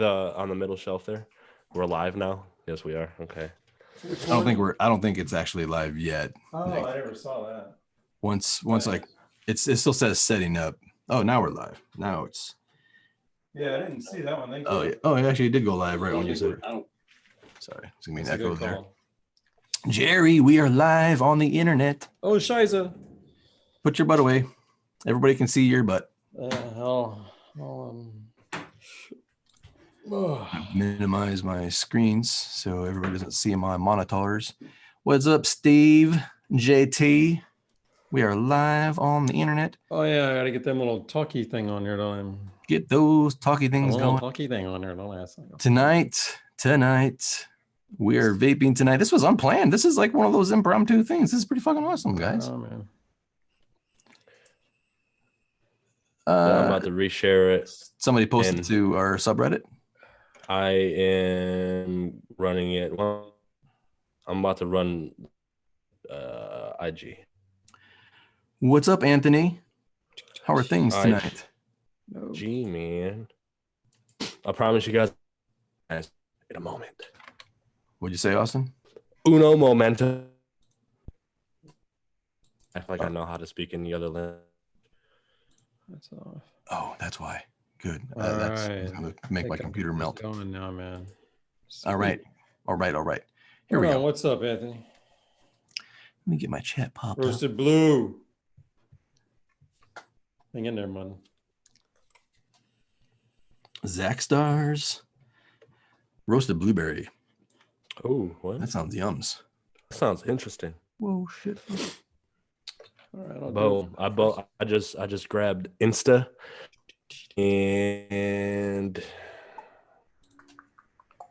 on the middle shelf there? We're live now. Yes, we are. Okay. I don't think it's actually live yet. Oh, I never saw that. Once like it still says setting up. Oh, now we're live. Now it's. Yeah, I didn't see that one. Thank you. Oh yeah. Oh, it actually did go live right when you said it. Sorry, it's gonna be an echo there. Jerry, we are live on the internet. Oh, Shiza. Put your butt away. Everybody can see your butt. Minimize my screens so everybody doesn't see my monitors. What's up, Steve? JT? We are live on the internet. Oh yeah, I gotta get them little talkie thing on here, don't I? Get those talkie things going. Talkie thing on there, don't ask. Tonight, we are vaping tonight. This was unplanned. This is like one of those impromptu things. This is pretty fucking awesome, guys. Oh man. I'm about to reshare it. Somebody posted it to our subreddit. I am running it. Well, I'm about to run IG. What's up, Anthony? How are things tonight? Gee, man. I promise you guys in a moment. What'd you say, Austyn? Uno momento. I feel like I know how to speak in the other language. That's off. Oh, that's why. Good. That's gonna make my computer melt. Going now, man. All right. Here we go. What's up, Anthony? Let me get my chat popped up. Roasted blue. Hang in there, man. Zach Stars. Roasted blueberry. Oh, what? That sounds yums. That sounds interesting. Whoa, shit. All right, I just grabbed Insta and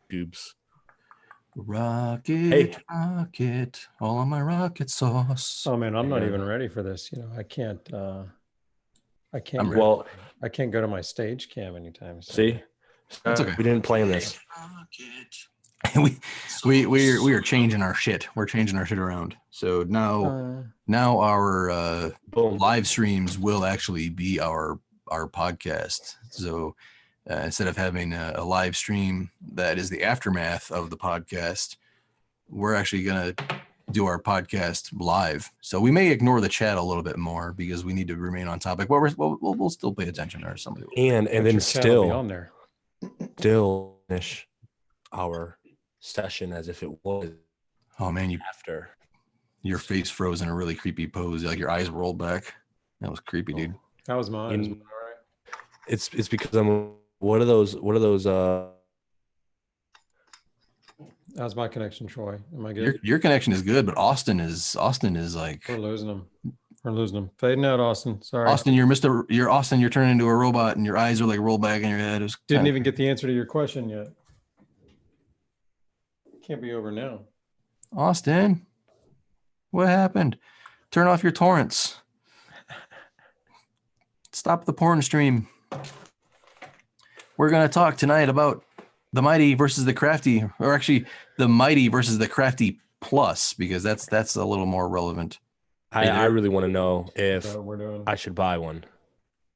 tubes. Rocket, all on my rocket sauce. Oh man, I'm not even ready for this. You know, I can't go to my stage cam anytime soon. See, that's okay. We didn't plan this. we are changing our shit. We're changing our shit around. So now our live streams will actually be our podcast. So instead of having a live stream that is the aftermath of the podcast, we're actually gonna do our podcast live. So we may ignore the chat a little bit more because we need to remain on topic. But we'll still pay attention or somebody. And then still on there. Still finish our session as if it was. Oh man, after your face froze in a really creepy pose, like your eyes rolled back. That was creepy, dude. That was mine. All right. It's because I'm. What are those? How's my connection, Troy? Am I good? Your connection is good, but Austyn is like we're losing them. Fading out, Austyn. Sorry. Austyn, you're Austyn, you're turning into a robot and your eyes are like rolled back in your head. Didn't even get the answer to your question yet. Can't be over now. Austyn, what happened? Turn off your torrents. Stop the porn stream. We're going to talk tonight about the Mighty versus the Crafty, or actually the Mighty versus the Crafty Plus, because that's a little more relevant. I really want to know if we're doing. I should buy one.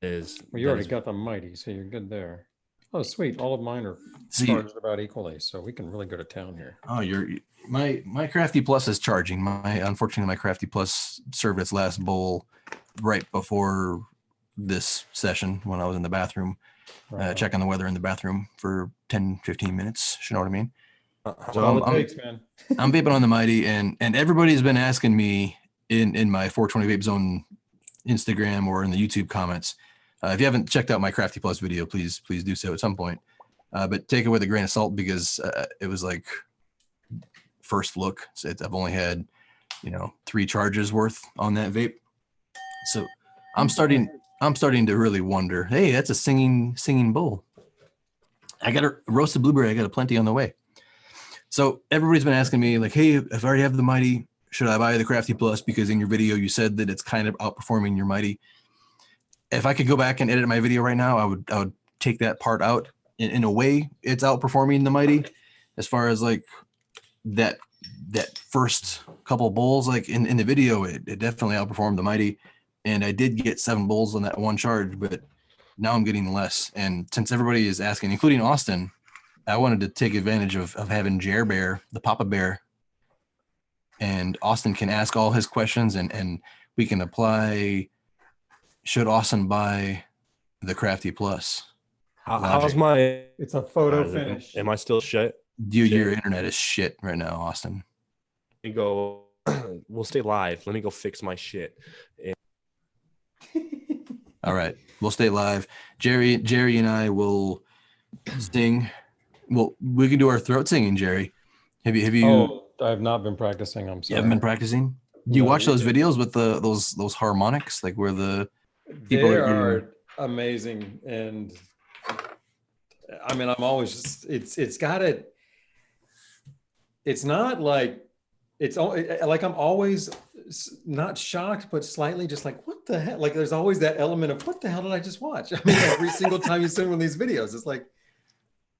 Well, you already got the Mighty, so you're good there. Oh, sweet. All of mine are charged about equally, so we can really go to town here. Oh, my Crafty Plus is charging. Unfortunately, my Crafty Plus served its last bowl right before this session when I was in the bathroom, checking the weather in the bathroom for 10, 15 minutes. You know what I mean? So I'm vaping on the Mighty, and everybody's been asking me in my 420 Vape Zone Instagram or in the YouTube comments. If you haven't checked out my Crafty Plus video, please do so at some point. But take it with a grain of salt because it was like first look. So I've only had 3 charges worth on that vape. So I'm starting to really wonder, hey, that's a singing bowl. I got a roasted blueberry. I got a plenty on the way. So everybody's been asking me like, hey, if I already have the Mighty, should I buy the Crafty Plus? Because in your video, you said that it's kind of outperforming your Mighty. If I could go back and edit my video right now, I would take that part out. In a way, it's outperforming the Mighty as far as like that first couple bowls, like in the video, it definitely outperformed the Mighty. And I did get 7 bowls on that one charge, but now I'm getting less. And since everybody is asking, including Austyn, I wanted to take advantage of having Jer Bear, the Papa Bear, and Austyn can ask all his questions, and we can apply. Should Austyn buy the Crafty Plus? How's my? It's a photo finish. Am I still shit? Dude, your internet is shit right now, Austyn. Let me go. We'll stay live. Let me go fix my shit. All right, we'll stay live. Jerry and I will sing. Well, we can do our throat singing, Jerry. Have you? Oh, I've not been practicing. I'm sorry. You haven't been practicing? Do you watch those videos with those harmonics, like where the people are amazing, and I mean, I'm always just it's got it. It's not like it's like I'm always not shocked, but slightly just like, what the hell? Like there's always that element of what the hell did I just watch? I mean, every single time you send one of these videos, it's like,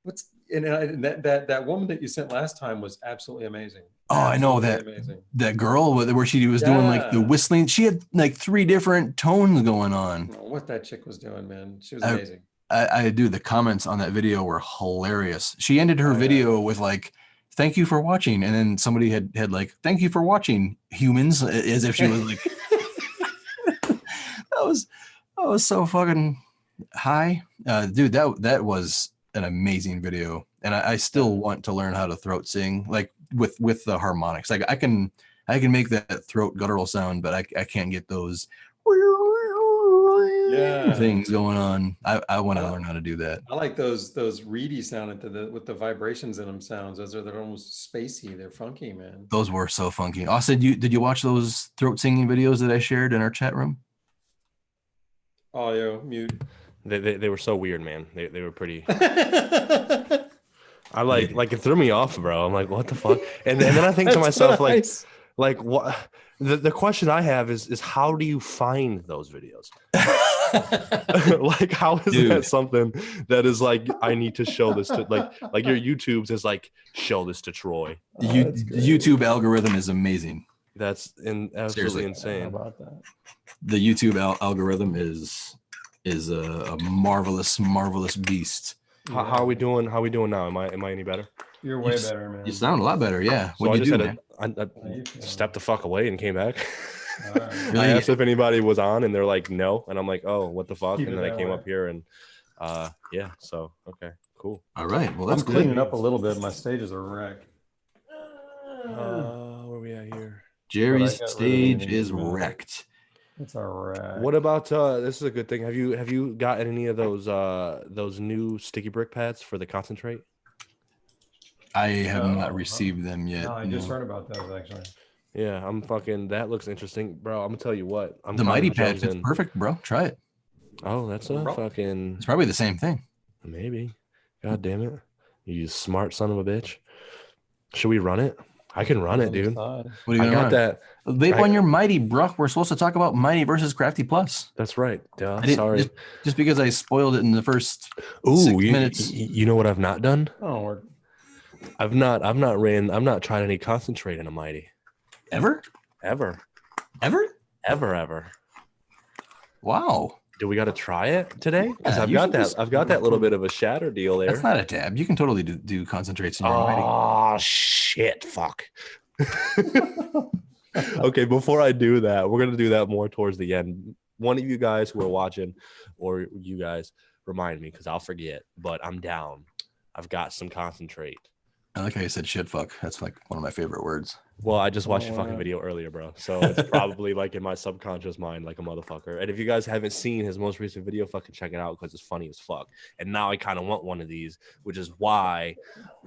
what's and that woman that you sent last time was absolutely amazing. Oh, I know that girl where she was doing like the whistling. She had like 3 different tones going on. What that chick was doing, man, she was amazing. I do. The comments on that video were hilarious. She ended her video with like, "Thank you for watching," and then somebody had like, "Thank you for watching, humans," as if she was like, that was so fucking high, dude. That was an amazing video, and I still want to learn how to throat sing like with the harmonics. Like I can make that throat guttural sound, but I can't get those things going on. I want to learn how to do that. I like those reedy sound with the vibrations in them sounds. They're almost spacey. They're funky, man. Those were so funky. Austyn, did you watch those throat singing videos that I shared in our chat room? Audio mute. They were so weird, man. They were pretty. I like it threw me off, bro. I'm like, what the fuck? And then I think to myself, like what? The question I have is how do you find those videos? Like, how is that something that is like, I need to show this to like your YouTube's is like, show this to Troy. YouTube algorithm is amazing. That's absolutely Seriously. insane. How about that? The YouTube algorithm is a marvelous beast. How are we doing? How are we doing now? Am I any better? You're way better, man. You sound a lot better. Yeah. So What I you do, just man? I stepped the fuck away and came back. Really? I asked if anybody was on, and they're like, no. And I'm like, oh, what the fuck? Keep and it then I that came way. up here, and yeah. So okay, cool. All right. Well, that's I'm cleaning up a little bit. My stages are wrecked. Where are we at here? Jerry's But I got rid of stage anything is that matters. wrecked. It's all right. What about this is a good thing. Have you gotten any of those new sticky brick pads for the concentrate? I have not received them yet. No, I just heard about those actually. Yeah, I'm fucking. That looks interesting, bro. I'm gonna tell you what. The Mighty Pad fits perfect, bro. Try it. Oh, that's a fucking. It's probably the same thing. Maybe. God damn it! You smart son of a bitch. Should we run it? I can run it, dude. What are you I gonna got run? that. Vape on your Mighty, bro. We're supposed to talk about Mighty versus Crafty Plus. That's right. Sorry. Just because I spoiled it in the first 6 minutes. You know what I've not done? Oh, I've not tried any concentrate in a Mighty. Ever? Wow. Do we got to try it today? Because Yeah, I've got that little bit of a shatter deal there. That's not a tab. You can totally do concentrates in your Mighty. Oh shit! Fuck. Okay, before I do that, we're gonna do that more towards the end. One of you guys who are watching, or you guys, remind me because I'll forget. But I'm down. I've got some concentrate. I like how you said shit fuck. That's like one of my favorite words. Well, I just watched your fucking video earlier, bro. So it's probably like in my subconscious mind, like a motherfucker. And if you guys haven't seen his most recent video, fucking check it out because it's funny as fuck. And now I kind of want one of these, which is why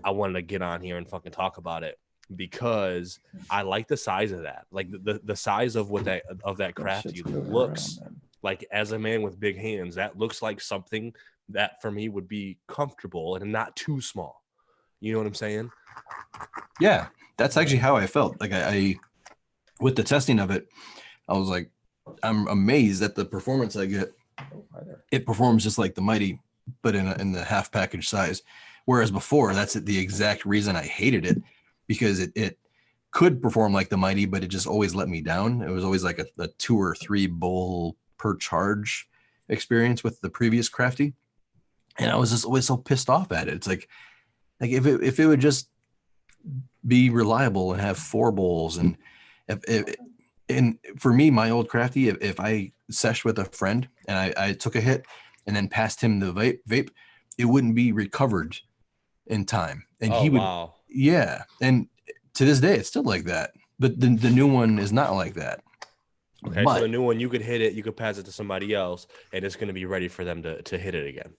I wanted to get on here and fucking talk about it, because I like the size of that. Like the size of what that Crafty looks like. As a man with big hands, that looks like something that for me would be comfortable and not too small. You know what I'm saying? Yeah, that's actually how I felt. Like I with the testing of it, I was like, I'm amazed at the performance I get. It performs just like the Mighty, but in the half package size. Whereas before, that's the exact reason I hated it, because it could perform like the Mighty, but it just always let me down. It was always like a 2 or 3 bowl per charge experience with the previous Crafty. And I was just always so pissed off at it. It's like, Like if it would just be reliable and have 4 bowls, and and for me, my old Crafty, if I seshed with a friend and I took a hit and then passed him the vape, it wouldn't be recovered in time, and Oh he would, wow. yeah. And to this day, it's still like that, but the new one is not like that. Okay, But so the new one, you could hit it, you could pass it to somebody else, and it's going to be ready for them to hit it again.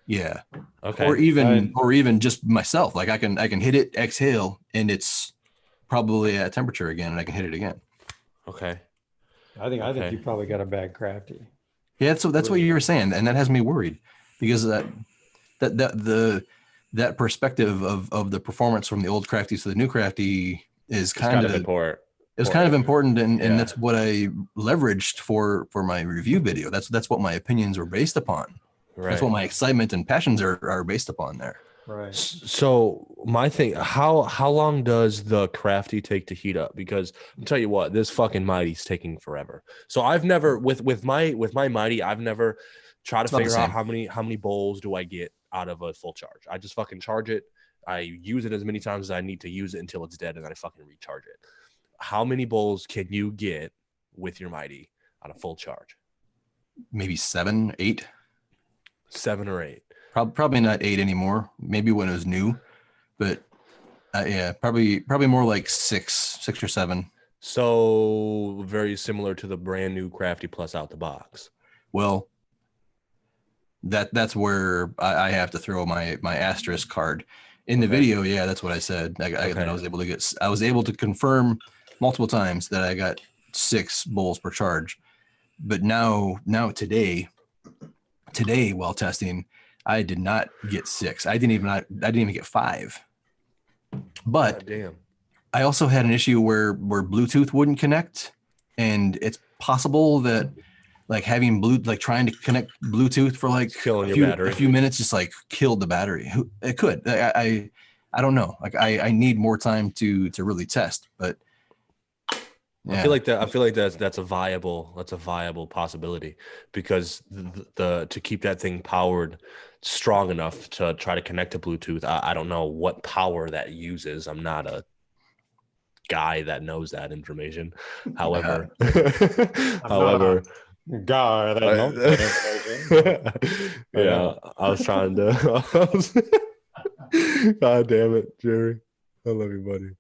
yeah, Okay. or even just myself, like I can hit it, exhale, and it's probably at temperature again, and I can hit it again. Okay. I think you probably got a bad Crafty. Yeah, so that's what you were saying, and that has me worried because that perspective of the performance from the old Crafty to the new Crafty is kind of important. It was kind of important, and that's what I leveraged for my review video. That's what my opinions were based upon. Right. That's what my excitement and passions are based upon there. Right. So my thing, how long does the Crafty take to heat up? Because I'll tell you what, this fucking Mighty's taking forever. So I've never with my Mighty, I've never tried to figure out how many bowls do I get out of a full charge. I just fucking charge it. I use it as many times as I need to use it until it's dead, and then I fucking recharge it. How many bowls can you get with your Mighty on a full charge? Maybe 7, 8. 7 or 8. Probably not 8 anymore. Maybe when it was new, but yeah, probably more like 6 or 7. So very similar to the brand new Crafty Plus out the box. Well, that's where I have to throw my asterisk card in the video. Yeah, that's what I said. I was able to confirm multiple times that I got 6 bowls per charge, but now today while testing, I did not get 6. I didn't even get 5. But God damn. I also had an issue where Bluetooth wouldn't connect, and it's possible that like having trying to connect Bluetooth for like a few minutes just like killed the battery. It could. I don't know. Like I need more time to really test, but yeah. I feel like that's a viable possibility, because to keep that thing powered strong enough to try to connect to Bluetooth, I don't know what power that uses. I'm not a guy that knows that information. However, guy that knows that information. Yeah, I was trying to. God damn it, Jerry! I love you, buddy.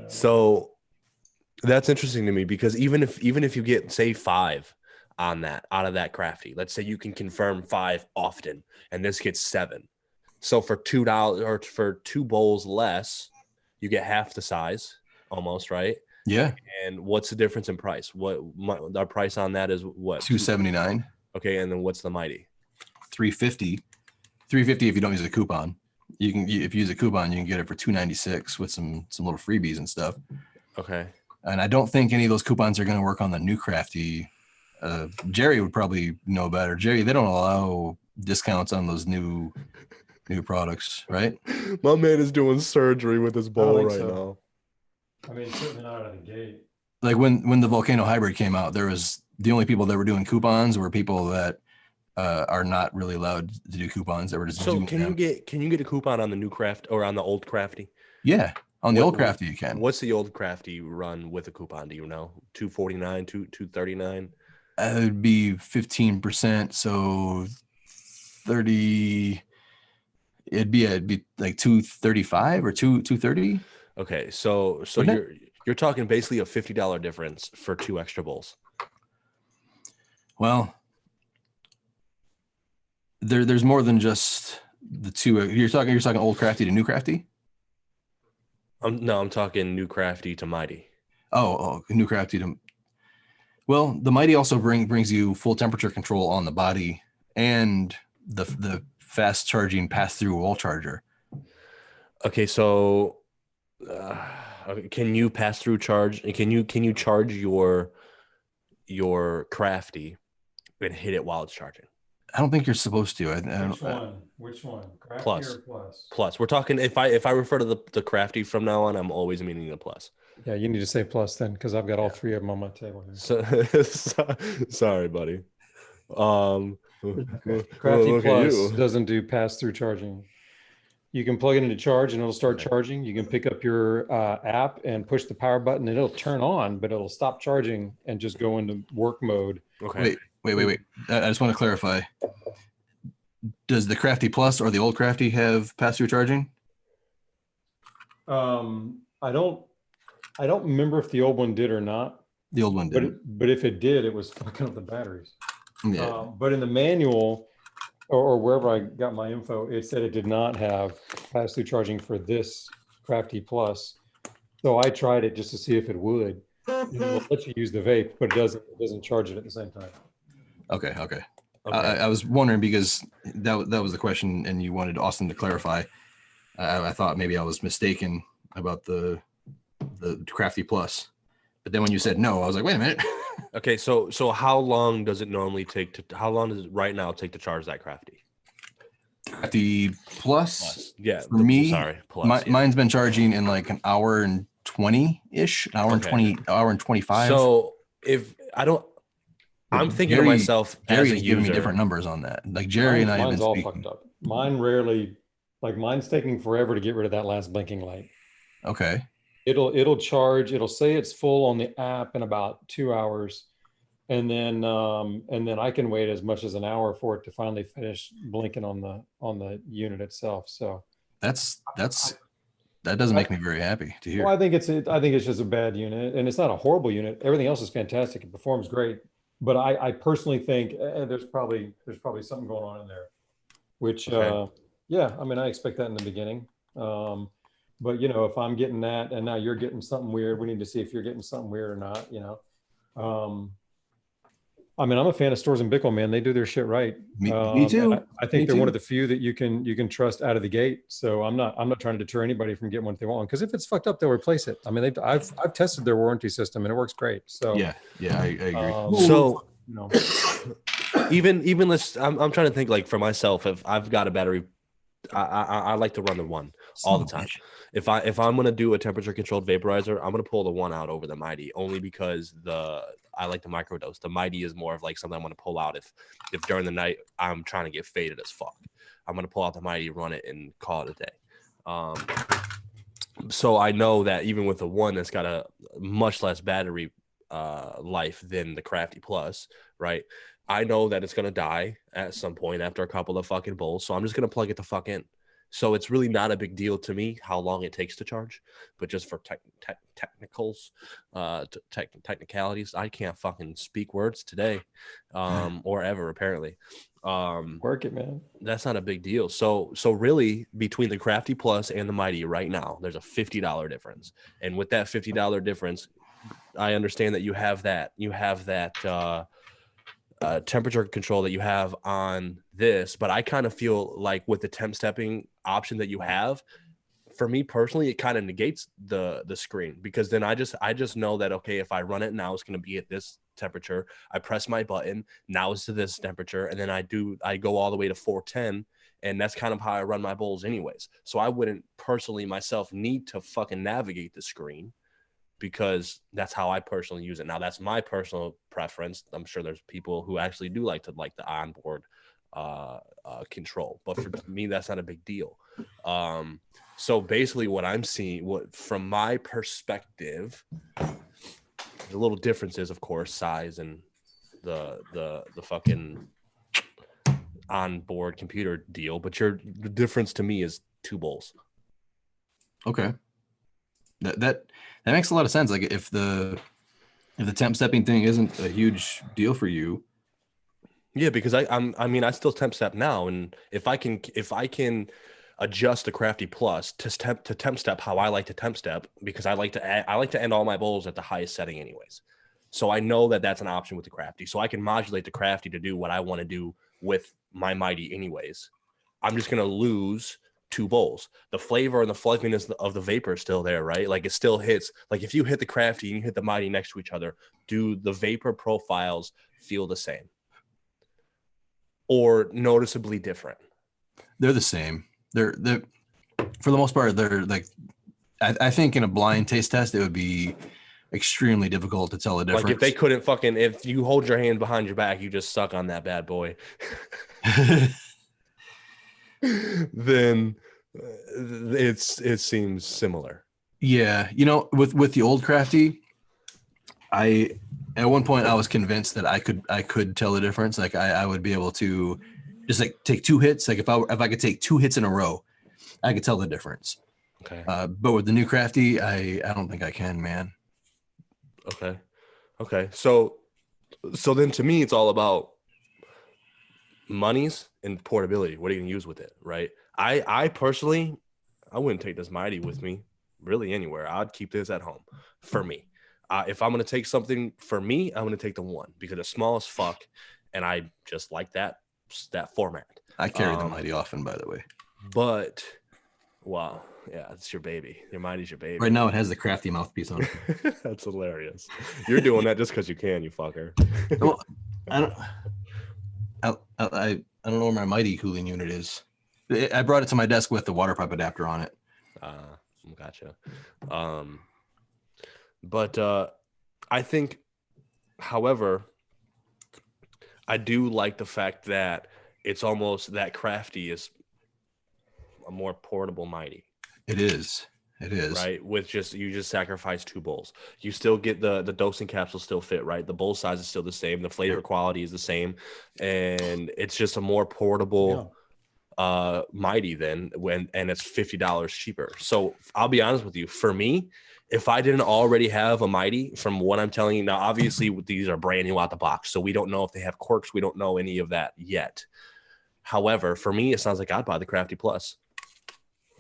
So that's interesting to me, because even if you get, say, 5 on that out of that Crafty, let's say you can confirm 5 often, and this gets 7. So for $2 or for 2 bowls less, you get half the size almost, right? Yeah. And what's the difference in price? Our price on that is what? $279. Okay, and then what's the Mighty? $350. $350 if you don't use a coupon. If you use a coupon, you can get it for $296 with some little freebies and stuff. Okay. And I don't think any of those coupons are going to work on the new Crafty. Jerry would probably know better. Jerry, they don't allow discounts on those new products, right? My man is doing surgery with his bowl right now. I mean, certainly not out of the gate. Like when the Volcano Hybrid came out, there was the only people that were doing coupons were people that are not really allowed to do coupons. That were just doing them. Can you get a coupon on the new Craft or on the old Crafty? Yeah, on the old Crafty you can. What's the old Crafty run with a coupon? Do you know? $249, $239? It would be 15%, so 30. It'd be like 235 or 230. Okay, so you're talking basically a $50 difference for 2 extra bowls. Well, there's more than just the 2. You're talking old Crafty to new Crafty? No, I'm talking new Crafty to Mighty. Oh, new Crafty to. Well, the Mighty also brings you full temperature control on the body and the fast charging pass-through wall charger. Okay, so can you pass through charge? Can you charge your Crafty and hit it while it's charging? I don't think you're supposed to. Which one? Crafty Plus. or Plus? Plus. We're talking, if I refer to the Crafty from now on, I'm always meaning the Plus. Yeah, you need to say Plus then, because I've got all 3 of them on my table here. So, sorry, buddy. Crafty Look at Plus you. doesn't do pass-through charging. You can plug it into charge and it'll start charging. You can pick up your app and push the power button and it'll turn on, but it'll stop charging and just go into work mode. Okay. Wait. I just want to clarify. Does the Crafty Plus or the old Crafty have pass-through charging? I don't remember if the old one did or not. The old one did. But if it did, it was fucking up the batteries. Yeah. But in the manual or wherever I got my info, it said it did not have pass-through charging for this Crafty Plus. So I tried it just to see if it would. It'll let you use the vape, but it doesn't charge it at the same time. Okay. I was wondering because that was the question, and you wanted Austyn to clarify. I thought maybe I was mistaken about the Crafty Plus, but then when you said no, I was like, wait a minute. Okay, so how long does it normally take to? How long does it right now take to charge that Crafty? Crafty Plus. Yeah. For me, Plus. Mine's been charging in like an hour and 20-ish, hour and 25. So if I don't. I'm thinking to myself Jerry's as a giving user. me different numbers on that. Like Jerry and I have Mine's been all speaking. fucked up. Mine's taking forever to get rid of that last blinking light. Okay. It'll charge. It'll say it's full on the app in about 2 hours, and then I can wait as much as an hour for it to finally finish blinking on the unit itself. So that doesn't make me very happy to hear. well, I think it's just a bad unit, and it's not a horrible unit. Everything else is fantastic. It performs great. But I personally think there's probably something going on in there, which yeah, I mean, I expect that in the beginning. But if I'm getting that and now you're getting something weird, we need to see if you're getting something weird or not. I mean, I'm a fan of Stores and Bickle, man. They do their shit right. Me too. I think they're one of the few that you can trust out of the gate. So I'm not trying to deter anybody from getting what they want, because if it's fucked up, they'll replace it. I mean, I've tested their warranty system and it works great. So yeah, I agree. So even let's. I'm trying to think, like, for myself, if I've got a battery, I like to run the one all the time. If I'm gonna do a temperature controlled vaporizer, I'm gonna pull the one out over the Mighty, only because I like the microdose. The Mighty is more of like something I'm gonna pull out if during the night I'm trying to get faded as fuck. I'm gonna pull out the Mighty, run it, and call it a day. So I know that even with the one that's got a much less battery life than the Crafty Plus, right? I know that it's gonna die at some point after a couple of fucking bowls, so I'm just gonna plug it the fuck in. So it's really not a big deal to me how long it takes to charge, but just for technicalities, I can't fucking speak words today, or ever apparently. work it, man. That's not a big deal. So really, between the Crafty Plus and the Mighty right now, there's a $50 difference, and with that $50 difference, I understand that you have that temperature control that you have on this, but I kind of feel like with the temp stepping option that you have, for me personally, it kind of negates the screen, because then I just know that, okay, if I run it now, it's going to be at this temperature. I press my button, now it's to this temperature, and then I go all the way to 410, and that's kind of how I run my bowls anyways. So I wouldn't personally myself need to fucking navigate the screen, because that's how I personally use it. Now, that's my personal preference. I'm sure there's people who actually do like the onboard control, but for me, that's not a big deal. So basically what I'm seeing, from my perspective, the little difference is, of course, size and the fucking onboard computer deal, but the difference to me is 2 bowls. Okay. That makes a lot of sense. Like if the temp stepping thing isn't a huge deal for you. Yeah, because I still temp step now, and if I can adjust the Crafty Plus to temp step how I like to temp step, because I like to end all my bowls at the highest setting anyways. So I know that that's an option with the Crafty. So I can modulate the Crafty to do what I want to do with my Mighty anyways. I'm just going to lose 2 bowls. The flavor and the fluffiness of the vapor is still there, right? Like it still hits. Like if you hit the Crafty and you hit the Mighty next to each other, do the vapor profiles feel the same or noticeably different? They're the same. They're for the most part, they're like, I think in a blind taste test, it would be extremely difficult to tell the difference. Like if they couldn't fucking, if you hold your hand behind your back, you just suck on that bad boy. Then it seems similar. Yeah, you know, with the old Crafty, at one point I was convinced that I could tell the difference. Like I would be able to just like take 2 hits. Like if I could take 2 hits in a row, I could tell the difference. Okay. But with the new Crafty, I don't think I can, man. Okay. So then to me, it's all about monies and portability. What are you gonna use with it, right? I personally, I wouldn't take this Mighty with me really anywhere. I'd keep this at home for me. If I'm gonna take something for me, I'm gonna take the one because it's small as fuck, and I just like that format. I carry the Mighty often, by the way. But wow, yeah, it's your baby. Your Mighty's your baby. Right now, it has the Crafty mouthpiece on it. That's hilarious. You're doing that just because you can, you fucker. Well, I don't know where my Mighty cooling unit is. I brought it to my desk with the water pipe adapter on it. Gotcha. But I think, however, I do like the fact that it's almost that Crafty is a more portable Mighty. It is. Right. With you just sacrifice 2 bowls. You still get the dosing capsule still fit, right? The bowl size is still the same. The flavor quality is the same. And it's just a more portable Mighty then and it's $50 cheaper. So I'll be honest with you. For me, if I didn't already have a Mighty, from what I'm telling you now, obviously these are brand new out the box, so we don't know if they have quirks. We don't know any of that yet. However, for me, it sounds like I'd buy the Crafty Plus,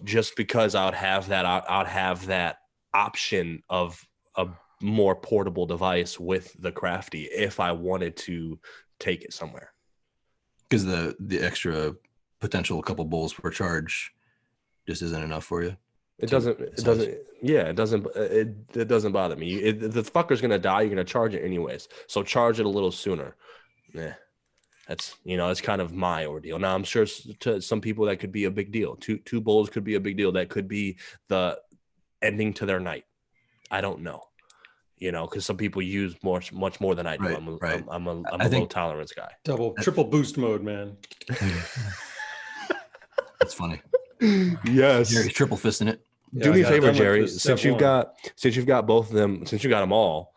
just because I'd have that option of a more portable device with the Crafty if I wanted to take it somewhere. Because the extra potential couple bowls per charge just isn't enough for you. It doesn't bother me. The fucker's gonna die. You're gonna charge it anyways, so charge it a little sooner. Yeah, that's it's kind of my ordeal. Now I'm sure to some people that could be a big deal. Two bowls could be a big deal. That could be the ending to their night. I don't know, because some people use much more than I do. Right, I'm a low tolerance guy. Triple boost mode, man. That's funny. Yes, Jerry's triple fisting it. Do me a favor, Jerry. Since you've got both of them, since you got them all,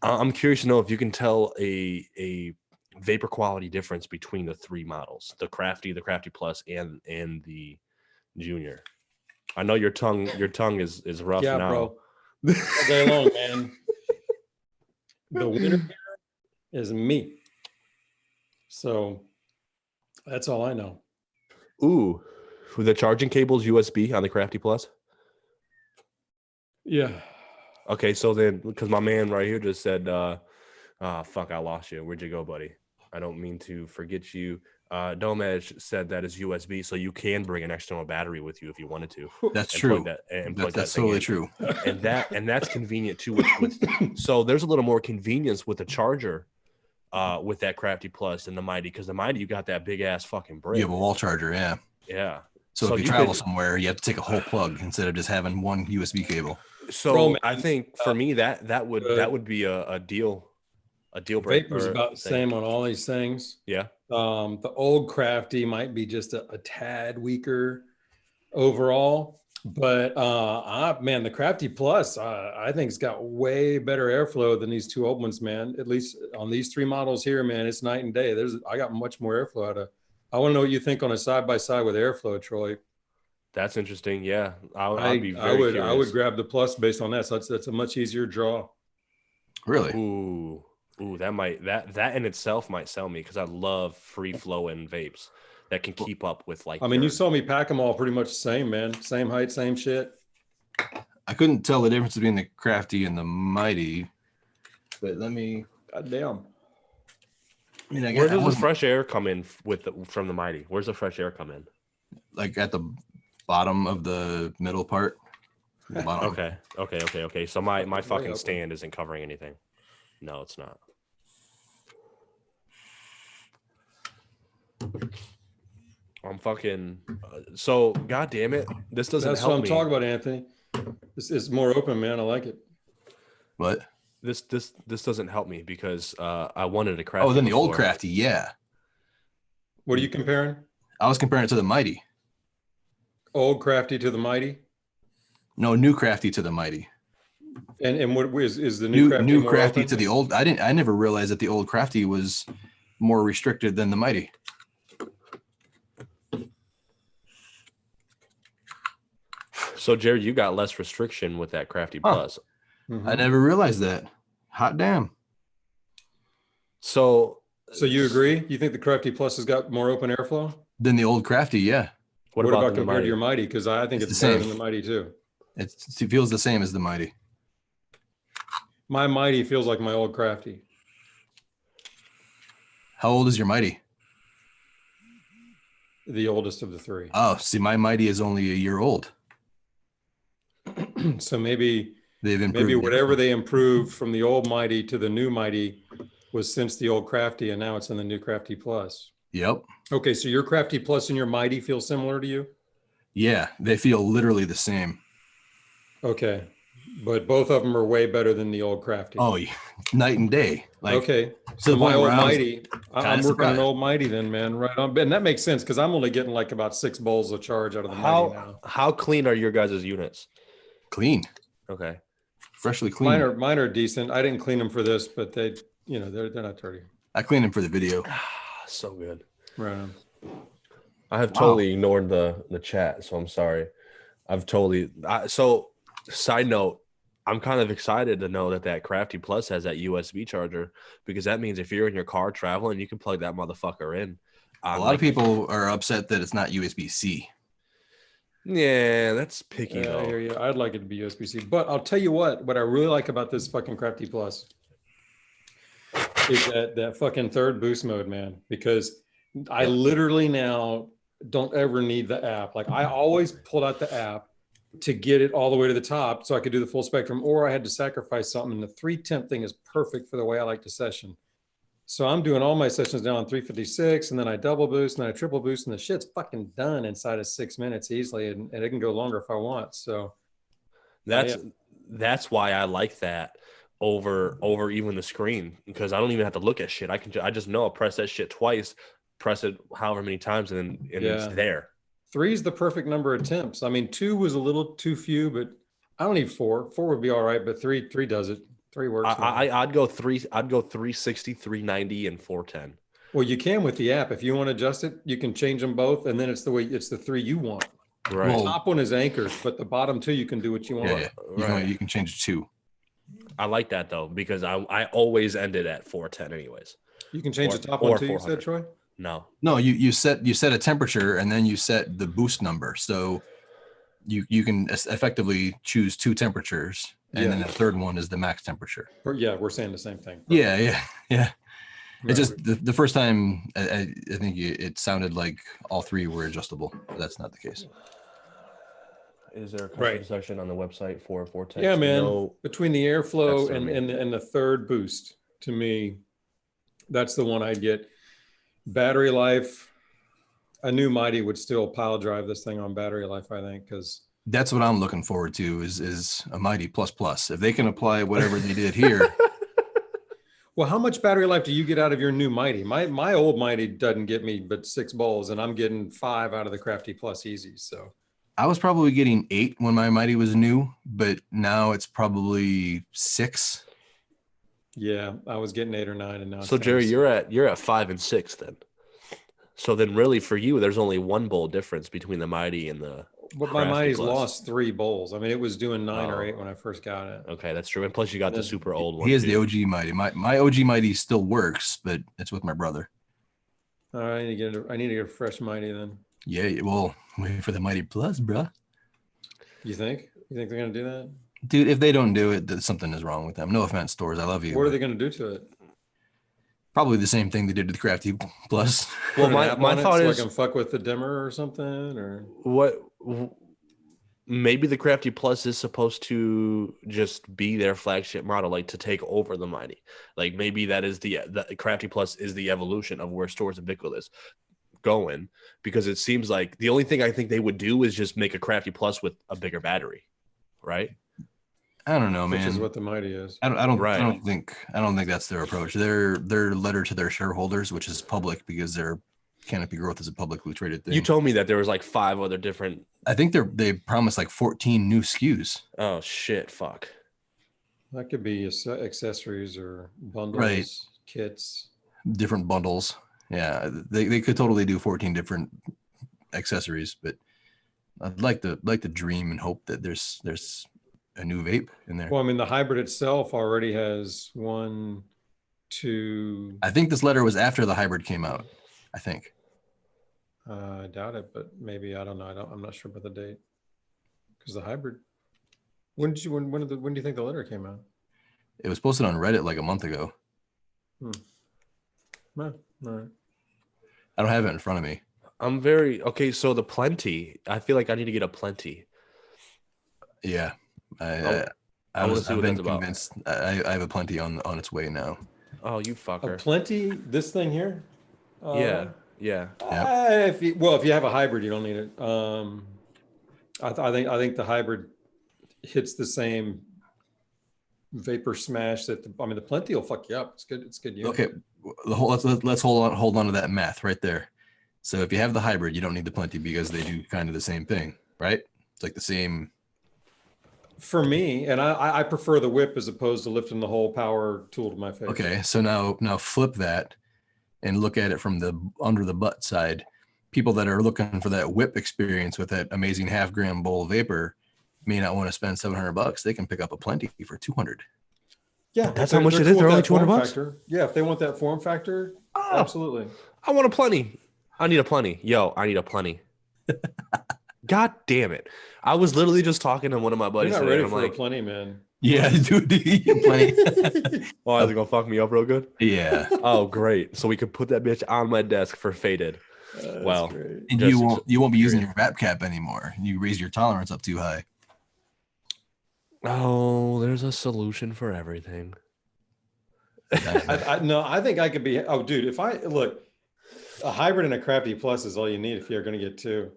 I'm curious to know if you can tell a vapor quality difference between the 3 models: the Crafty Plus, and the Junior. I know your tongue is rough now. Bro. All day long, man. The winner here is me. So that's all I know. Ooh, the charging cable's USB on the Crafty Plus. Yeah. Okay, so then, because my man right here just said, fuck, I lost you. Where'd you go, buddy? I don't mean to forget you. Domej said that is USB, so you can bring an external battery with you if you wanted to. That's true. That's totally true. And that's convenient too. So there's a little more convenience with the charger, with that Crafty Plus and the Mighty, because the Mighty, you got that big ass fucking brick. You have a wall charger, yeah. Yeah. So if you travel somewhere, you have to take a whole plug instead of just having one USB cable. So I think for me that would be a deal breaker. Vapor's about the same on all these things. Yeah. The old Crafty might be just a tad weaker overall, but man, the Crafty Plus I think it's got way better airflow than these 2 old ones, man. At least on these 3 models here, man, it's night and day. I got much more airflow out of. I want to know what you think on a side by side with airflow, Troy. That's interesting. Yeah, I would grab the Plus based on that. So that's a much easier draw. Really? Ooh, that in itself might sell me, because I love free flowing vapes that can keep up with you saw me pack them all pretty much the same, man. Same height, same shit. I couldn't tell the difference between the Crafty and the Mighty, but let me. Goddamn. Where does the fresh air come in from the Mighty? Where's the fresh air come in? Like at the bottom of the middle part. Okay. So my fucking stand isn't covering anything. No, it's not. I'm fucking. So, God damn it, this doesn't help me. That's what I'm talking about, Anthony. This is more open, man. I like it. What? This doesn't help me because I wanted a Crafty. Oh, then the old before. Crafty, yeah. What are you comparing? I was comparing it to the Mighty. Old Crafty to the Mighty? No, new Crafty to the Mighty. And what is the new Crafty new more Crafty open? to the old? I never realized that the old Crafty was more restricted than the Mighty. So Jared, you got less restriction with that Crafty Plus. Mhm. I never realized that. Hot damn. So you agree? You think the Crafty Plus has got more open airflow? Than the old Crafty, yeah. what What about about the compared to Mighty? your Mighty? Because I think It's it's the better same. than the Mighty too. It feels the same as the Mighty. My Mighty feels like my old Crafty. How old is your Mighty? The oldest of the three. Oh, see, my Mighty is only a year old. So maybe They've improved. maybe whatever they improved from the old Mighty to the new Mighty was since the old Crafty, and now it's in the new Crafty Plus. Yep. Okay, so your Crafty Plus and your Mighty feel similar to you? Yeah, they feel literally the same. Okay, but both of them are way better than the old Crafty. Oh, yeah. Night and day. Like, okay, to so the my point old where I was Mighty, I'm kinda working on surprised. an old Mighty then, man. Right on, and that makes sense because I'm only getting like about 6 bowls of charge out of the Mighty now. How clean are your guys' units? Clean, Okay. freshly clean. Mine are decent. I didn't clean them for this, but they're not dirty. I cleaned them for the video. So good. Right on. I have Wow. totally ignored the chat, so I'm sorry. So side note, I'm kind of excited to know that Crafty Plus has that USB charger because that means if you're in your car traveling, you can plug that motherfucker in. A lot of people are upset that it's not USB-C. Yeah, that's picky I though. hear you. I'd like it to be USB-C, but I'll tell you what I really like about this fucking Crafty Plus is that fucking third boost mode, man, because I literally now don't ever need the app. Like I always pulled out the app to get it all the way to the top so I could do the full spectrum, or I had to sacrifice something. And the 3 temp thing is perfect for the way I like to session. So I'm doing all my sessions now on 356, and then I double boost, and then I triple boost, and the shit's fucking done inside of 6 minutes easily, and it can go longer if I want. So that's why I like that over even the screen, because I don't even have to look at shit. I just know I'll press that shit twice, press it however many times, and it's there. 3 is the perfect number of temps. I mean, 2 was a little too few, but I don't need 4. 4 would be all right, but 3 does it. 3 works. I'd go 360, 390, and 410. Well, you can with the app. If you want to adjust it, you can change them both, and then it's the 3 you want. Right. The top one is anchors, but the bottom 2 you can do what you want. Yeah. You can change it to. I like that though, because I always ended at 410 anyways. You can change the top one too, you said, Troy? No, you set a temperature and then you set the boost number. So you can effectively choose 2 temperatures, and then the third one is the max temperature. We're saying the same thing. Yeah. Right. It's just the first time I think it sounded like all 3 were adjustable, but that's not the case. is there a custom section on the website for 410? Yeah, man. Between the airflow That's and the third boost, to me, that's the one I'd get. Battery life, a new Mighty would still pile drive this thing on battery life, I think, because That's what I'm looking forward to is a Mighty plus plus. If they can apply whatever they did here. Well, how much battery life do you get out of your new Mighty? My old Mighty doesn't get me but 6 bowls, and I'm getting 5 out of the Crafty Plus easy. So I was probably getting 8 when my Mighty was new, but now it's probably 6. yeah, I was getting 8 or 9, and now. So Jerry, you're at 5 and 6 then. So then, really, for you, there's only 1 bowl difference between the Mighty and the. But my Crafty Mighty's Plus. lost 3 bowls. I mean, it was doing 9 or 8 when I first got it. Okay, that's true. And plus, you got the super old one. He is the OG Mighty. My OG Mighty still works, but it's with my brother. All right, I need to get a fresh Mighty then. Yeah, well, wait for the Mighty Plus, bruh. You think? You think they're gonna do that? Dude, if they don't do it, then something is wrong with them. No offense, stores. I love you. What are they gonna do to it? Probably the same thing they did to the Crafty Plus. Well, Put an app my on it thought so is I can fuck with the dimmer or something, or what. Maybe the Crafty Plus is supposed to just be their flagship model, like to take over the Mighty. Like maybe that is the Crafty Plus is the evolution of where Stores Ubiquitous is going, because it seems like the only thing I think they would do is just make a Crafty Plus with a bigger battery, right? I don't know, which man. is what the Mighty is. I don't Right. think that's their approach. Their letter to their shareholders, which is public because their Canopy Growth is a publicly traded thing. You told me that there was like 5 other different. I think they promised like 14 new SKUs. Oh shit! Fuck. That could be accessories or bundles, Right. kits. Different bundles. Yeah, they could totally do 14 different accessories, but I'd like to dream and hope that there's a new vape in there. Well, I mean, the hybrid itself already has 1, 2. I think this letter was after the hybrid came out. I think. I doubt it, but maybe, I don't know. I'm not sure about the date because the hybrid. When do you think the letter came out? It was posted on Reddit like a month ago. No, all right. I don't have it in front of me. I'm very okay. So the Plenty, I feel like I need to get a Plenty. Yeah, I wanna see I've what been that's about. convinced. I have a Plenty on its way now. Oh, you A fucker. Plenty, this thing here. Yeah. If you have a hybrid, you don't need it. I think the hybrid hits the same vapor smash that the Plenty will fuck you up. It's good. It's good. Okay, let's hold on to that math right there. So if you have the hybrid, you don't need the Plenty because they do kind of the same thing, right? It's like the same. For me, and I prefer the whip as opposed to lifting the whole power tool to my face. Okay, so now flip that and look at it from the under the butt side. People that are looking for that whip experience with that amazing half-gram bowl vapor may not want to spend $700. They can pick up a Plenty for $200. Yeah, That's how much it is. They're only $200. Yeah, if they want that form factor, absolutely. I want a Plenty. I need a Plenty. Yo, I need a Plenty. God damn it! I was literally just talking to one of my buddies. You're not today, ready and for I'm a like, Plenty, man. Yeah, dude, Plenty. oh, is it gonna fuck me up real good? Yeah. Oh, great! So we could put that bitch on my desk for faded. Well, great. And you won't be using your wrap cap anymore. You raise your tolerance up too high. Oh, there's a solution for everything. I think I could be. Oh, dude, if I look, a hybrid and a Crafty Plus is all you need if you're going to get 2,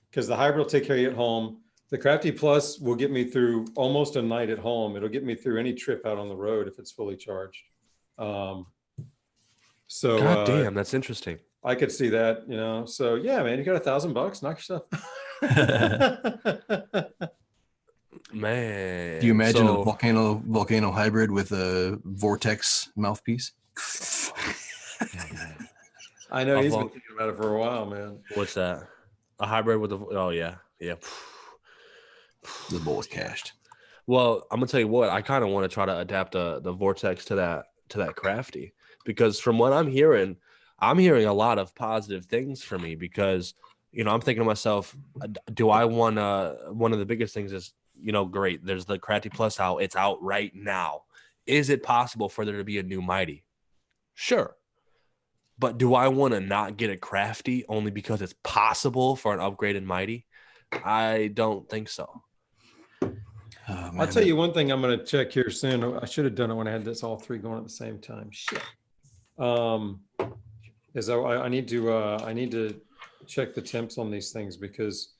because the hybrid will take care of you at home. The Crafty Plus will get me through almost a night at home. It'll get me through any trip out on the road if it's fully charged. So God damn, that's interesting. I could see that, So yeah, man, you got $1,000. Knock yourself. Man, Do you imagine a volcano hybrid with a vortex mouthpiece? I know he's been thinking about it for a while, man. What's that? A hybrid with a? Oh yeah. The bowl is cashed. Well, I'm gonna tell you what. I kind of want to try to adapt the vortex to that Crafty, because from what I'm hearing a lot of positive things for me. Because I'm thinking to myself, do I want to? One of the biggest things is great. There's the Crafty Plus out. It's out right now. Is it possible for there to be a new Mighty? Sure. But do I want to not get a Crafty only because it's possible for an upgraded Mighty? I don't think so. Oh, I'll tell you one thing I'm going to check here soon. I should have done it when I had this all 3 going at the same time. Shit. Is I need to check the temps on these things, because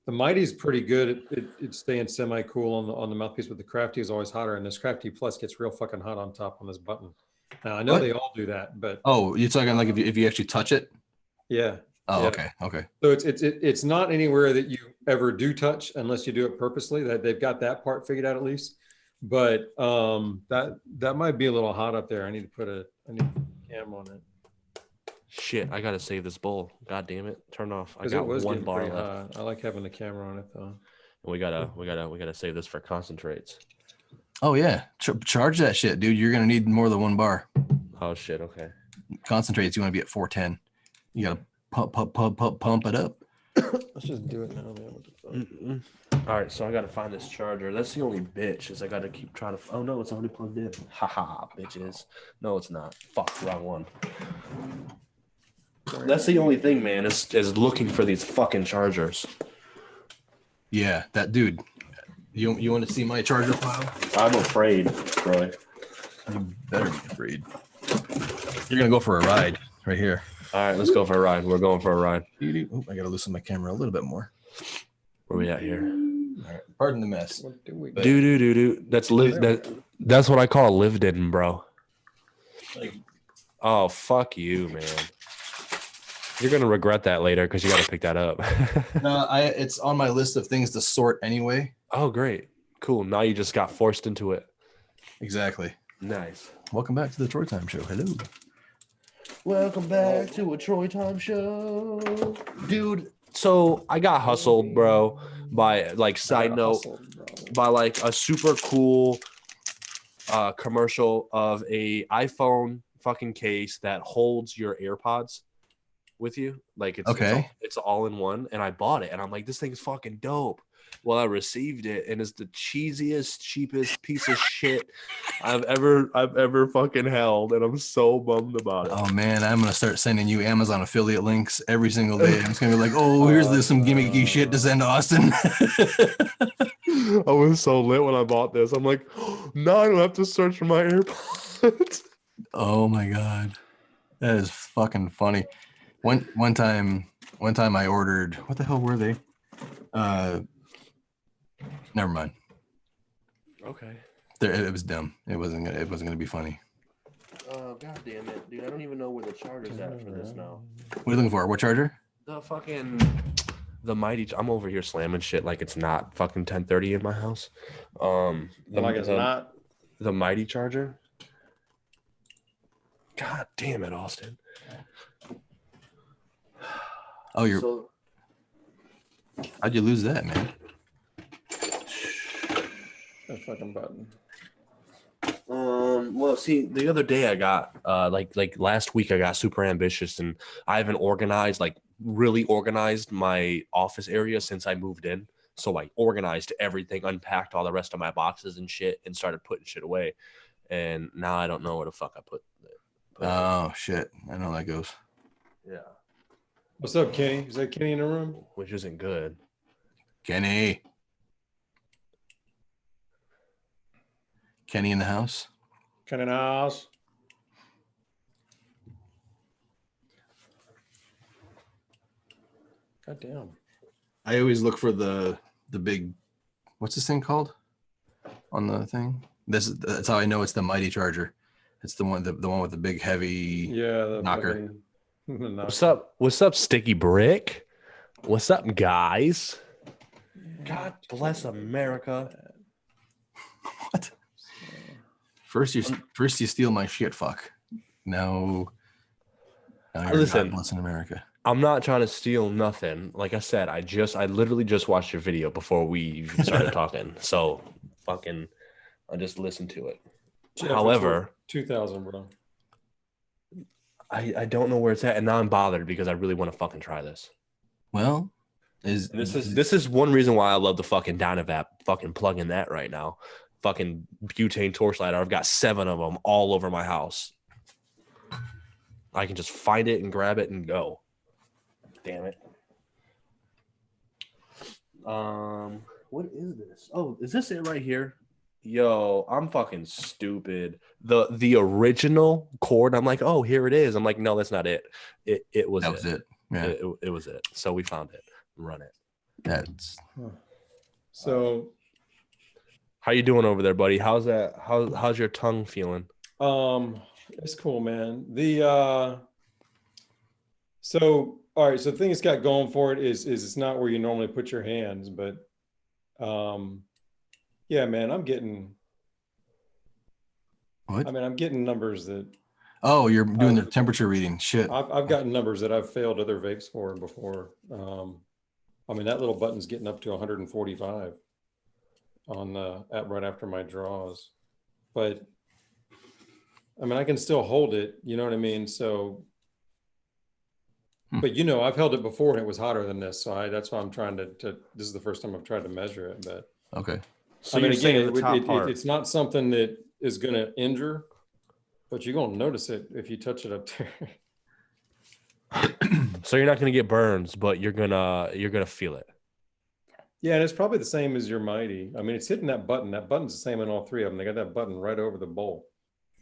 the Mighty is pretty good at staying semi-cool on the mouthpiece, but the Crafty is always hotter, and this Crafty Plus gets real fucking hot on top on this button. Now, I know they all do that, but you're talking like if you actually touch it? Yeah. Oh, yeah. Okay. So it's not anywhere that you ever do touch unless you do it purposely. That they've got that part figured out at least. But that might be a little hot up there. I need to put a cam on it. Shit, I gotta save this bowl. God damn it! Turn off. I got it was 1 bar pretty left. hot. I like having the camera on it though. We gotta save this for concentrates. Oh yeah, charge that shit, dude. You're gonna need more than 1 bar. Oh shit. Okay. Concentrates, you want to be at 410. You gotta pump it up. Let's just do it now, man. What the fuck? All right, so I gotta find this charger. That's the only bitch, is I gotta keep trying to. Oh no, it's already plugged in. Haha, bitches. No, it's not. Fuck, wrong one. That's the only thing, man. Is looking for these fucking chargers. Yeah, that dude. You want to see my charger file? I'm afraid, Troy. You better be afraid. You're gonna go for a ride right here. All right, let's go for a ride. We're going for a ride. Oh, I gotta loosen my camera a little bit more. Where we at here? All right. Pardon the mess. What do we But- Do. That's what I call lived in, bro. Like, Oh, fuck you, man. You're gonna regret that later because you got to pick that up. no, it's on my list of things to sort anyway. Oh, great, cool. Now you just got forced into it. Exactly. Nice. Welcome back to the Troy Time Show. Hello. Welcome back to a Troy Time Show, dude. So I got hustled, bro. By like side note, by like a super cool commercial of a iPhone fucking case that holds your AirPods with you. Like it's all in one. And I bought it and I'm like, this thing is fucking dope. Well, I received it and it's the cheesiest, cheapest piece of shit I've ever fucking held. And I'm so bummed about it. Oh man, I'm gonna start sending you Amazon affiliate links every single day. I'm just gonna be like, oh, here's some gimmicky shit to send to Austyn. I was so lit when I bought this. I'm like, oh, now I don't have to search for my AirPods. Oh my god, that is fucking funny. One time I ordered. What the hell were they? Never mind. Okay. It was dumb. It wasn't gonna be funny. Oh, god damn it, dude. I don't even know where the charger's at for this now. What are you looking for? What charger? The mighty. I'm over here slamming shit like it's not fucking 10:30 in my house. Not the mighty charger. God damn it, Austyn. Oh, how'd you lose that, man? that fucking button. Well, see, the other day I got like last week I got super ambitious and I haven't really organized my office area since I moved in. So like organized everything, unpacked all the rest of my boxes and shit and started putting shit away. And now I don't know where the fuck I put it. Oh shit. I know how that goes. Yeah. What's up, Kenny? Is that Kenny in the room? Which isn't good. Kenny in the house. Kenny in the house. God damn. I always look for the big, what's this thing called on the thing? That's how I know it's the mighty charger. It's the one with the big heavy knocker. What's up, Sticky Brick? What's up, guys? God bless America. What? First you steal my shit, fuck. Now you're Listen, God bless in America. I'm not trying to steal nothing. Like I said, I literally just watched your video before we even started talking. So fucking, I just listened to it. However, 2000, bro. I don't know where it's at, and now I'm bothered because I really want to fucking try this. Well, this is one reason why I love the fucking Dynavap. Fucking plug in that right now. Fucking butane torch lighter. I've got 7 of them all over my house. I can just find it and grab it and go. Damn it. What is this? Oh, is this it right here? Yo, I'm fucking stupid. The original cord, I'm like, oh, here it is. I'm like, no, that's not it. It was it. Yeah. It was it. So we found it. Run it. That's so. How you doing over there, buddy? How's that? How's your tongue feeling? It's cool, man. So all right. So the thing it's got going for it is it's not where you normally put your hands, but yeah, man, I'm getting. what? I mean, I'm getting numbers that. Oh, you're doing the temperature reading. Shit. I've gotten numbers that I've failed other vapes for before. I mean, that little button's getting up to 145 on right after my draws, but I mean, I can still hold it. You know what I mean? So, but I've held it before and it was hotter than this. So that's why I'm trying to. This is the first time I've tried to measure it, but Okay. So I mean, again, part. it's not something that is going to injure, but you're going to notice it if you touch it up there. So you're not gonna get burns, but you're gonna feel it. Yeah, and it's probably the same as your Mighty. I mean, it's hitting that button. That button's the same in all 3 of them. They got that button right over the bowl.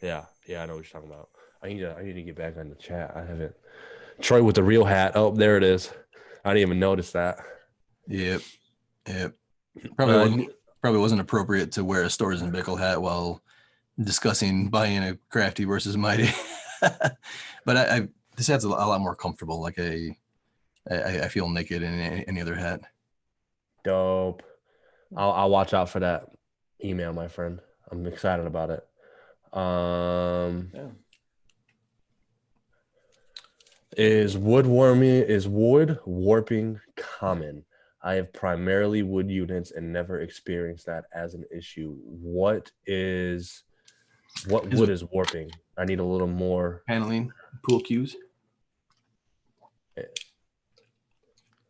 Yeah, I know what you're talking about. I need to get back on the chat. I haven't. Troy with the real hat. Oh, there it is. I didn't even notice that. Yep. Probably wasn't appropriate to wear a Stores and Bickle hat while discussing buying a Crafty versus Mighty. But I this hat's a lot more comfortable. Like I feel naked in any other hat. Dope. I'll watch out for that email, my friend. I'm excited about it. Yeah. Is wood warping common? I have primarily wood units and never experienced that as an issue. What wood is warping? I need a little more paneling, pool cues,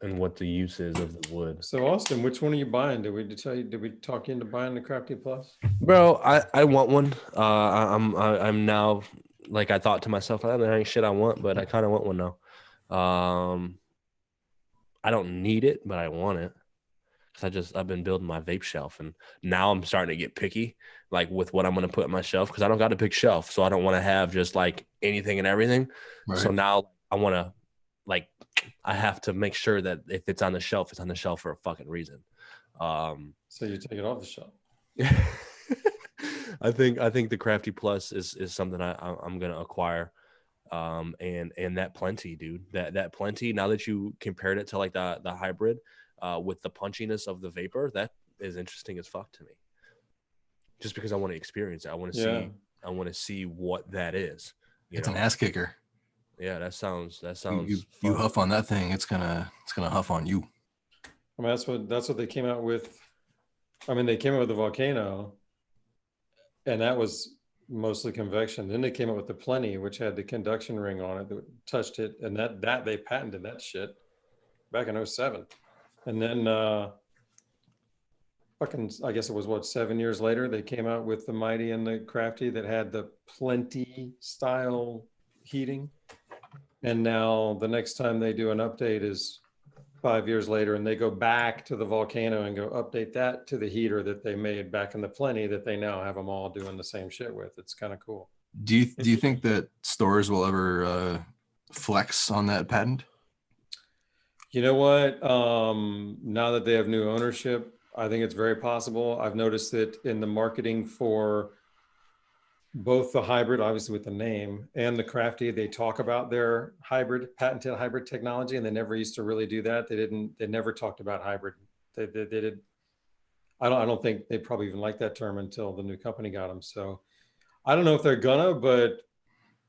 and what the use is of the wood. So Austyn, which one are you buying? Did we talk you into buying the Crafty Plus? Bro, I want one. I'm now, like, I thought to myself, there ain't shit I want, but I kind of want one now. I don't need it, but I want it. Because I've been building my vape shelf, and now I'm starting to get picky, like with what I'm going to put on my shelf, because I don't got a big shelf, so I don't want to have just like anything and everything. Right. So now I want to, like, I have to make sure that if it's on the shelf, it's on the shelf for a fucking reason. So you take it off the shelf. I think the Crafty Plus is something I'm going to acquire. And that Plenty, dude, that Plenty, now that you compared it to like the hybrid, with the punchiness of the vapor, that is interesting as fuck to me. Just because I want to experience it, I want to see what that is. It's an ass kicker. Yeah, that sounds. You huff on that thing, it's gonna huff on you. I mean, that's what they came out with. I mean, they came out with the Volcano, and that was mostly convection. Then they came out with the Plenty, which had the conduction ring on it that touched it, and that they patented that shit back in 2007. And then I guess it was 7 years later, they came out with the Mighty and the Crafty that had the Plenty style heating. And now the next time they do an update is 5 years later, and they go back to the Volcano and go update that to the heater that they made back in the Plenty that they now have them all doing the same shit with. It's kind of cool. Do you think that stores will ever flex on that patent? You know what? Now that they have new ownership, I think it's very possible. I've noticed that in the marketing for both the hybrid, obviously with the name, and the Crafty, they talk about their patented hybrid technology, and they never used to really do that. They never talked about hybrid. They did. I don't think they probably even liked that term until the new company got them. So I don't know if they're gonna, but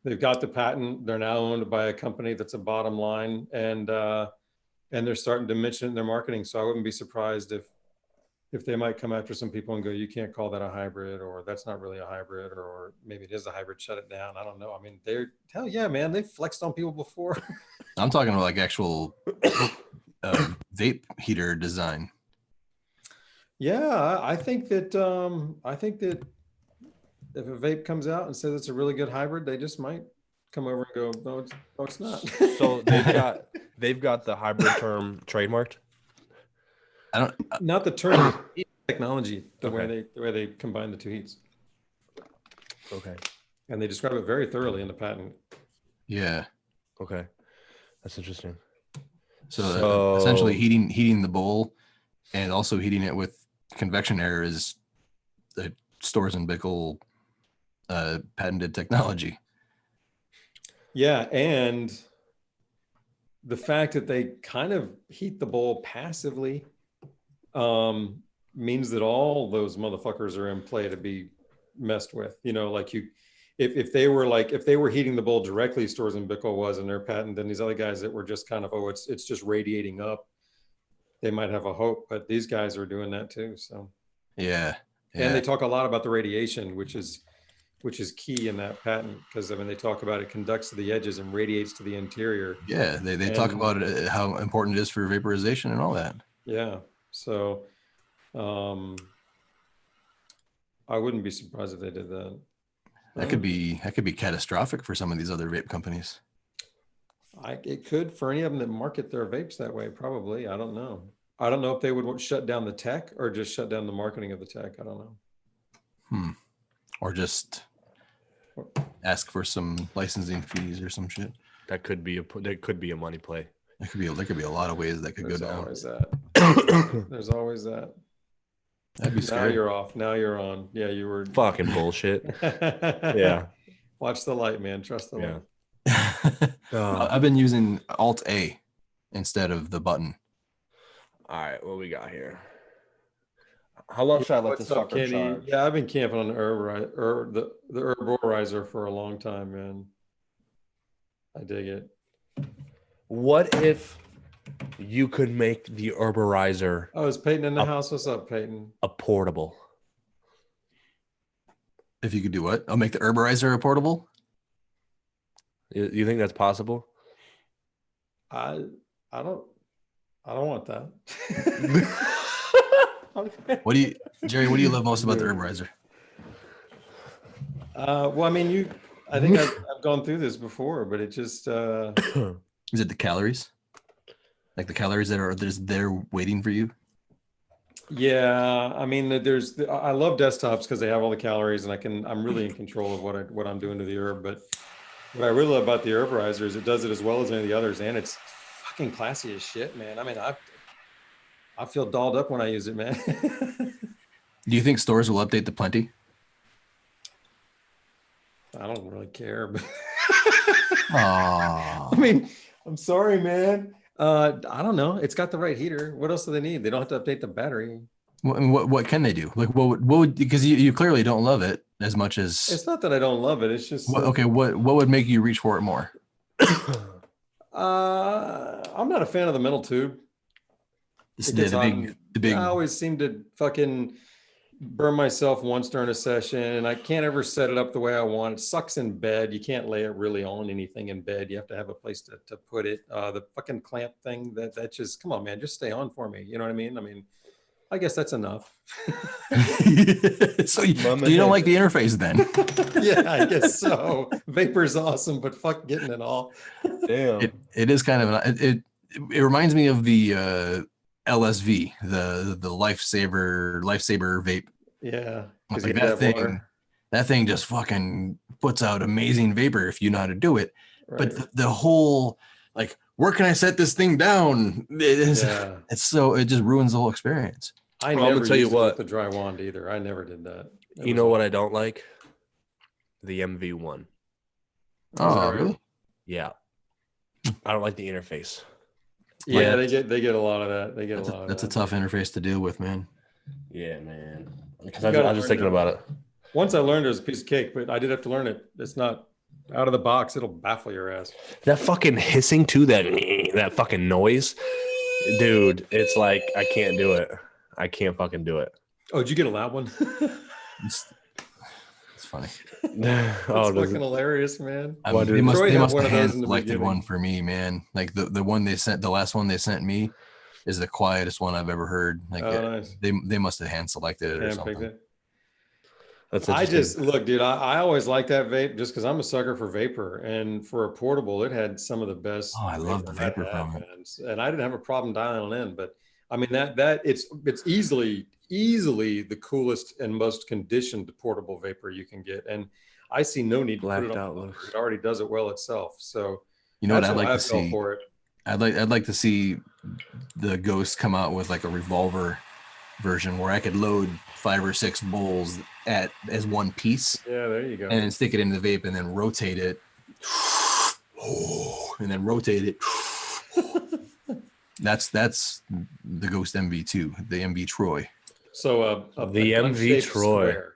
they've got the patent. They're now owned by a company that's a bottom line, and they're starting to mention it in their marketing. So I wouldn't be surprised if they might come after some people and go, you can't call that a hybrid, or that's not really a hybrid, or maybe it is a hybrid, shut it down. I don't know. I mean, hell yeah, man. They've flexed on people before. I'm talking about like actual vape heater design. Yeah, I think that if a vape comes out and says it's a really good hybrid, they just might come over and go, no, it's not. So they've got the hybrid term trademarked. Not the term, the technology, the way they combine the two heats. Okay. And they describe it very thoroughly in the patent. Yeah. Okay. That's interesting. So essentially heating the bowl and also heating it with convection air is the Stores and Bickle patented technology. Yeah, and the fact that they kind of heat the bowl passively means that all those motherfuckers are in play to be messed with. You know, like if they were heating the bowl directly, Stores and Bickle was in their patent, then these other guys that were just kind of, it's just radiating up, they might have a hope, but these guys are doing that too. So yeah. And they talk a lot about the radiation, which is key in that patent, because I mean they talk about it conducts to the edges and radiates to the interior. Yeah, they talk about it, how important it is for vaporization and all that. Yeah, so I wouldn't be surprised if they did that. That could be catastrophic for some of these other vape companies. It could for any of them that market their vapes that way. Probably, I don't know. I don't know if they would shut down the tech or just shut down the marketing of the tech. I don't know. Or just ask for some licensing fees or some shit. That could be a money play. There could be a lot of ways that could go down. Always that. There's always that. That'd be Now scary. you're off. Now you're on. Yeah, you were. Fucking bullshit. Yeah. Watch the light, man. Trust the Yeah. light. I've been using Alt A instead of the button. All right, what we got here? How long should I let What's this up, fucker Kenny? charge? Yeah, I've been camping on the herborizer for a long time, man. I dig it. What if you could make the herborizer Oh, is Peyton in the house? What's up, Peyton? a portable? If you could do what? I'll make the herborizer a portable. You think that's possible? I don't want that. Okay. Jerry, what do you love most about the herborizer? Well, I mean, I think I've gone through this before, but it just Is it the calories? Like the calories that are there waiting for you? yeah. I mean, I love desktops because they have all the calories, and I'm really in control of what I'm doing to the herb. But what I really love about the herborizer is it does it as well as any of the others, and it's fucking classy as shit, man. I mean, I feel dolled up when I use it, man. Do you think stores will update the plenty? I don't really care, but Aww. I mean, I'm sorry, man. I don't know. It's got the right heater. What else do they need? They don't have to update the battery. What can they do? Like what would, because you clearly don't love it as much as. It's not that I don't love it. It's just What would make you reach for it more? I'm not a fan of the metal tube. The big. I always seem to fucking burn myself once during a session, and I can't ever set it up the way I want. It sucks in bed. You can't lay it really on anything in bed. You have to have a place to put it. The fucking clamp thing, that just, come on, man, just stay on for me. You know what I mean? I guess that's enough. So you don't like the interface then? Yeah, I guess so. Vapor's awesome, but fuck getting it all. Damn. It is kind of it reminds me of the LSV, the lifesaver vape. Yeah, like that thing just fucking puts out amazing vapor if you know how to do it. Right. But the whole, like, where can I set this thing down? It just ruins the whole experience. I never tell you what, the dry wand either. I never did that. You know what I don't like? The MV1. Oh, really? Yeah. I don't like the interface. Yeah, they get a lot of that. That's a tough interface to deal with, man. Yeah, man. Because I'm just thinking about it. Once I learned it was a piece of cake, but I did have to learn it. It's not out of the box. It'll baffle your ass. That fucking hissing too, that fucking noise. Dude, it's like, I can't do it. I can't fucking do it. Oh, did you get a loud one? It's funny. It's fucking hilarious, man. They must have hand-selected one for me, man. Like the one the last one they sent me is the quietest one I've ever heard. Like nice. They must have hand-selected it or something. I just look, dude. I always like that vape just because I'm a sucker for vapor, and for a portable, it had some of the best. Oh, I love the vapor from it, and I didn't have a problem dialing it in. But I mean that it's easily the coolest and most conditioned portable vapor you can get, and I see no need to put it on. It already does it well itself. So you know what I'd like to see for it. I'd like to see the Ghost come out with like a revolver version where I could load 5 or 6 bowls as one piece. Yeah, there you go. And then stick it in the vape and then rotate it. And then rotate it. That's the Ghost MV2, the MV Troy. So the MV Troy. Square.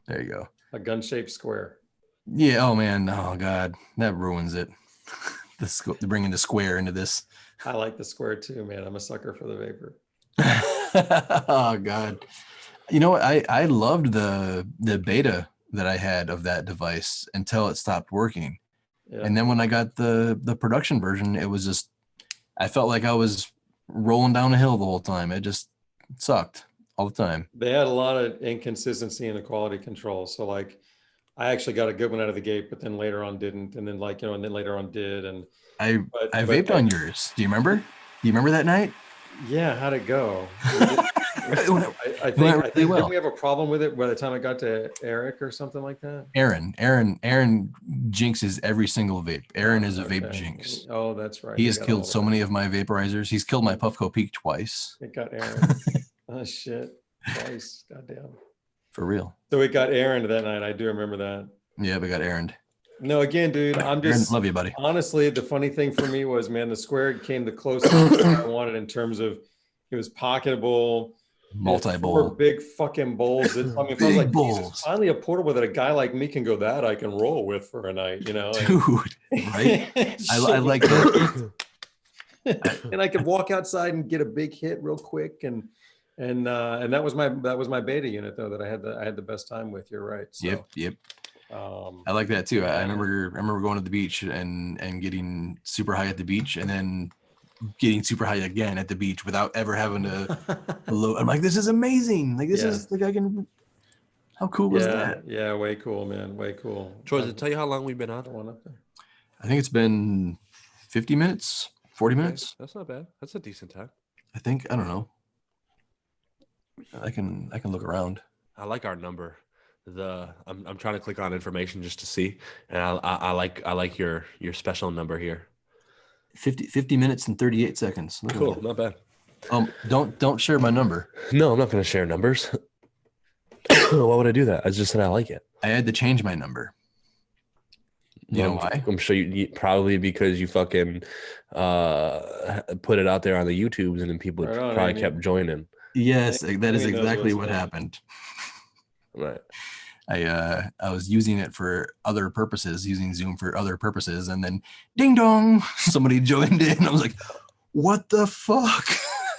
There you go. A gun-shaped square. Yeah. Oh man. Oh god, that ruins it. Bringing the square into this. I like the square too, man. I'm a sucker for the vapor. Oh god. You know what? I loved the beta that I had of that device until it stopped working. Yeah. And then when I got the production version, it was just, I felt like I was rolling down a hill the whole time. It just sucked all the time. They had a lot of inconsistency in the quality control. So like, I actually got a good one out of the gate, but then later on didn't, and then and then later on did. And I vaped on yours. Do you remember? Do you remember that night? Yeah, how'd it go? I think didn't we have a problem with it by the time it got to Eric or something like that? Aaron jinxes every single vape. Aaron is a vape jinx. Oh, that's right. He has killed so many of my vaporizers. He's killed my Puffco Peak twice. It got Aaron. Oh shit. Twice. Goddamn. For real. So it got errand that night. I do remember that. Yeah, we got errand. No, again, dude, I'm Aaron, just love you, buddy. honestly, the funny thing for me was, man, the square came the closest I wanted in terms of it was pocketable. Multi-bowl. 4 big fucking bowls. I mean, if I was Big like, bowls. Jesus, finally a portable that a guy like me can go that I can roll with for a night, you know? Dude, right? I like that. And I could walk outside and get a big hit real quick, and that was my beta unit though that I had the best time with. You're right. So, Yep. I like that too. I remember going to the beach and getting super high at the beach, and then getting super high again at the beach without ever having to load. I'm like, this is amazing. Like this is like I can. How cool was that? Yeah, way cool, man. Way cool. Troy, does it tell you how long we've been on? One up there. I think it's been 50 minutes, 40 minutes. That's not bad. That's a decent time. I think. I don't know. I can look around. I like our number. I'm trying to click on information just to see, and I like your special number here. 50 minutes and 38 seconds. Look cool, not bad. Don't share my number. No, I'm not going to share numbers. Why would I do that? I just said I like it. I had to change my number. You know why? I'm sure you probably because you fucking put it out there on the YouTubes, and then people probably kept joining. Yes, that is exactly what happened. Right. I was using it for other purposes, using Zoom for other purposes, and then ding dong, somebody joined in. I was like, what the fuck?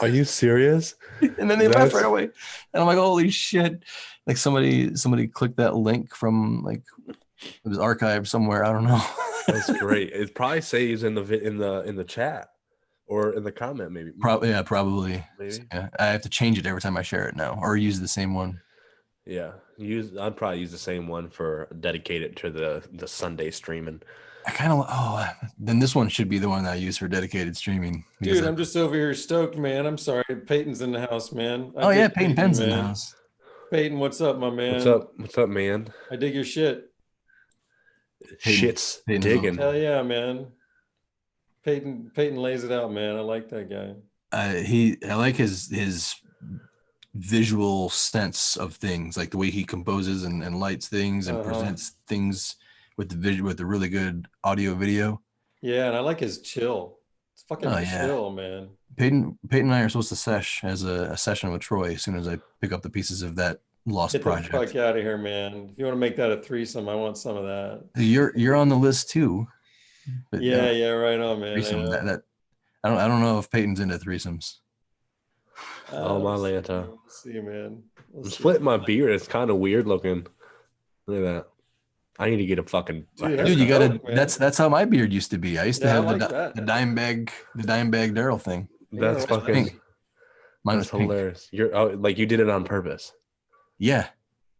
Are you serious? And then they left right away. And I'm like, holy shit. Like somebody clicked that link from like it was archived somewhere. I don't know. That's great. It probably saves in the chat or in the comment maybe. Probably. Maybe. Yeah, I have to change it every time I share it now, or use the same one. Yeah, I'd probably use the same one for dedicated to the Sunday streaming. I kind of then this one should be the one that I use for dedicated streaming. Dude, I'm just over here stoked, man. I'm sorry, Peyton's in the house, man. Peyton Penn's in the house. Peyton, what's up, my man? What's up, man? I dig your shit. Shit's digging. Hell yeah, man. Peyton lays it out, man. I like that guy. I like his visual sense of things, like the way he composes and lights things and presents things with the really good audio video. Yeah, and I like his chill. It's fucking chill, man. Peyton and I are supposed to sesh as a session with Troy as soon as I pick up the pieces of that lost project. Get the fuck out of here, man. If you want to make that a threesome, I want some of that. You're on the list too. But yeah, right on, man. That I don't know if Peyton's into threesomes. Oh my Lanta. Let's see, man. I'm splitting my beard. It's kind of weird looking. Look at that. I need to get a fucking dude. You gotta. That's how my beard used to be. I used to have the dime bag Daryl thing. That's fucking pink. Mine was hilarious. You're like you did it on purpose. Yeah.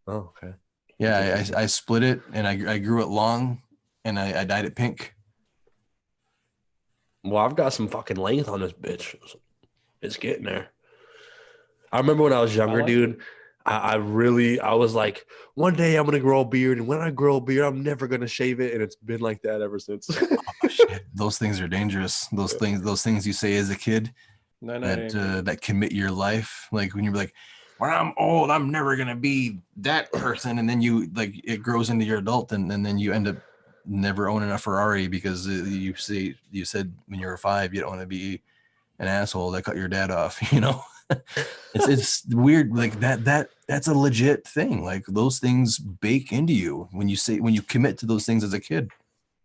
Oh, okay. Yeah, I split it and I grew it long and I dyed it pink. Well, I've got some fucking length on this bitch. It's getting there. I remember when I was younger, dude. I was like, one day I'm gonna grow a beard, and when I grow a beard, I'm never gonna shave it, and it's been like that ever since. Oh, shit. Those things are dangerous. Those things you say as a kid that commit your life. Like when you're like, when I'm old, I'm never gonna be that person, and then you like it grows into your adult, and then you end up never owning a Ferrari because you said when you were 5 you don't want to be an asshole that cut your dad off, you know. It's weird, like that's a legit thing. Like those things bake into you when you commit to those things as a kid.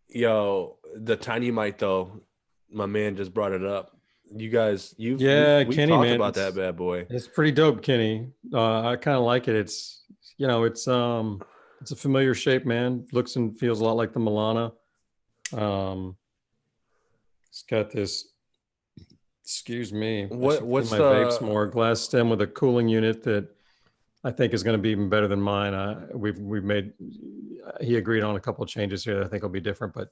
Yo, the tiny mic though, my man just brought it up. You guys, we Kenny, talked man, about that bad boy. It's pretty dope, Kenny. I kind of like it. It's it's a familiar shape, man. Looks and feels a lot like the Milana. It's got this. Excuse me. What's my vapes more glass stem with a cooling unit that I think is going to be even better than mine. We've made. He agreed on a couple of changes here that I think will be different, but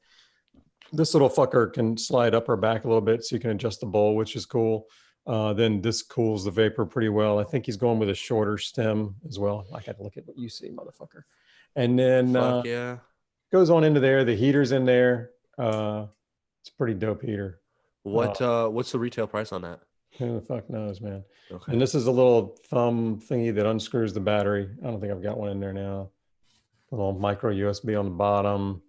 this little fucker can slide up or back a little bit, so you can adjust the bowl, which is cool. Then this cools the vapor pretty well. I think he's going with a shorter stem as well. I got to look at what you see, motherfucker. And then goes on into there. The heater's in there. It's a pretty dope heater. What's the retail price on that? Who the fuck knows, man? Okay. And this is a little thumb thingy that unscrews the battery. I don't think I've got one in there now. A little micro USB on the bottom.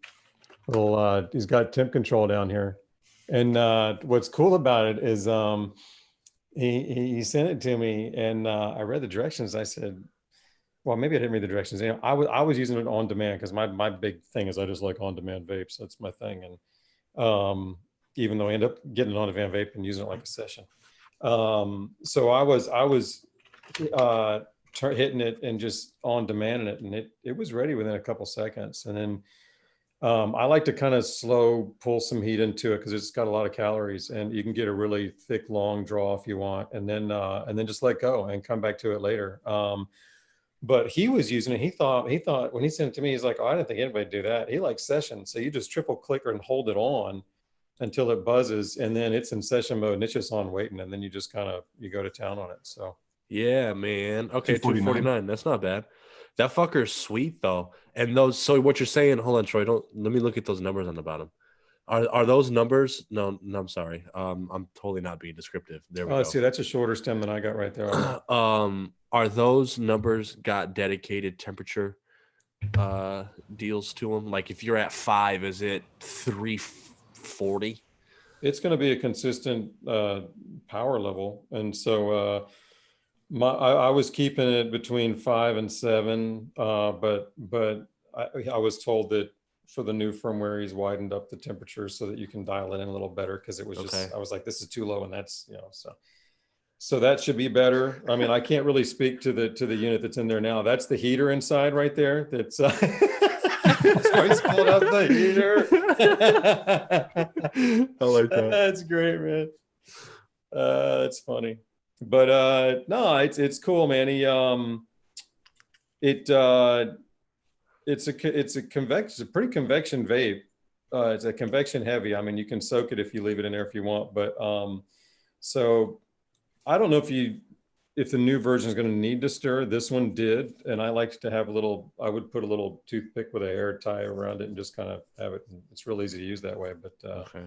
Little, he's got temp control down here. And what's cool about it is he sent it to me, and I read the directions. I said, well, maybe I didn't read the directions. You know, I was using it on demand because my big thing is I just like on demand vapes. That's my thing. And even though I end up getting an on demand vape and using it like a session. So I was hitting it and just on demanding it, and it was ready within a couple seconds. And then I like to kind of slow pull some heat into it because it's got a lot of calories, and you can get a really thick, long draw if you want, and then just let go and come back to it later. But he was using it. He thought when he sent it to me, he's like, oh, I didn't think anybody'd do that. He likes session. So you just triple click and hold it on until it buzzes, and then it's in session mode and it's just on waiting. And then you just you go to town on it. So yeah, man. Okay, 249. 249. That's not bad. That fucker's sweet though. And those, so what you're saying, hold on, Troy, let me look at those numbers on the bottom. Are those numbers? No, I'm sorry. I'm totally not being descriptive. There we go. Let's see, that's a shorter stem than I got right there. Are those numbers got dedicated temperature deals to them? Like if you're at 5, is it 340? It's going to be a consistent power level, and so I was keeping it between 5 and 7, but I was told that for the new firmware, he's widened up the temperature so that you can dial it in a little better, because it was just, I was like, this is too low, and that's, you know, so that should be better. I mean, I can't really speak to the unit that's in there now. That's the heater inside right there. That's so he's pulled up the heater. I like that. That's great, man. That's funny. But no, it's cool, man. It's a pretty convection vape. It's a convection heavy. I mean, you can soak it if you leave it in there if you want. But so I don't know if the new version is going to need to stir. This one did, and I liked to have I would put a little toothpick with a hair tie around it and just kind of have it. It's real easy to use that way. But okay.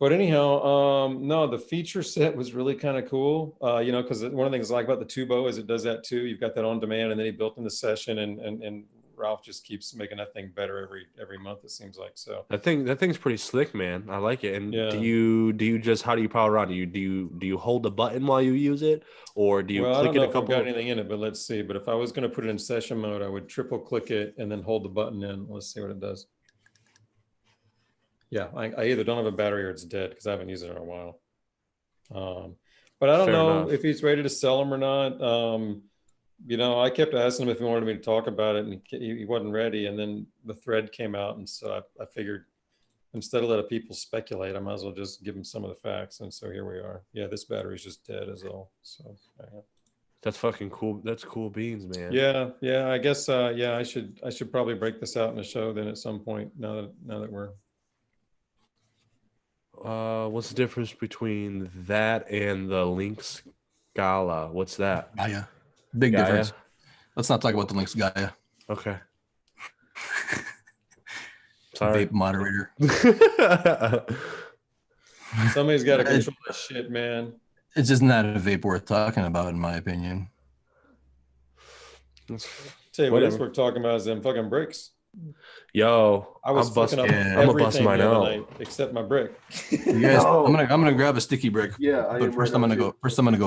But anyhow, no, the feature set was really kind of cool. You know, because one of the things I like about the Tubo is it does that too. You've got that on demand, and then he built in the session, and Ralph just keeps making that thing better every month, it seems like. So that thing's pretty slick, man. I like it. And do you just, how do you power on? Do you hold the button while you use it, or do you click I don't it know a if couple? I've got anything in it, but let's see. But if I was going to put it in session mode, I would triple click it and then hold the button in. Let's see what it does. Yeah, I either don't have a battery or it's dead because I haven't used it in a while. But I don't know if he's ready to sell them or not. You know, I kept asking him if he wanted me to talk about it, and he wasn't ready. And then the thread came out, and so I figured instead of letting people speculate, I might as well just give them some of the facts. And so here we are. Yeah, this battery's just dead as all. So that's fucking cool. That's cool beans, man. Yeah. I guess I should probably break this out in a show then at some point. Now that we're. What's the difference between that and the Lynx Gala? What's that? Gaia. Big difference. Let's not talk about the Lynx Gaia. Okay. Sorry. Vape moderator. Somebody's got to control that shit, man. It's just not a vape worth talking about, in my opinion. Tell you what else we're talking about is them fucking bricks. Yo, I was fucking up I'm gonna bust mine out, except my brick. You guys, I'm gonna grab a sticky brick. Yeah, but first I'm gonna go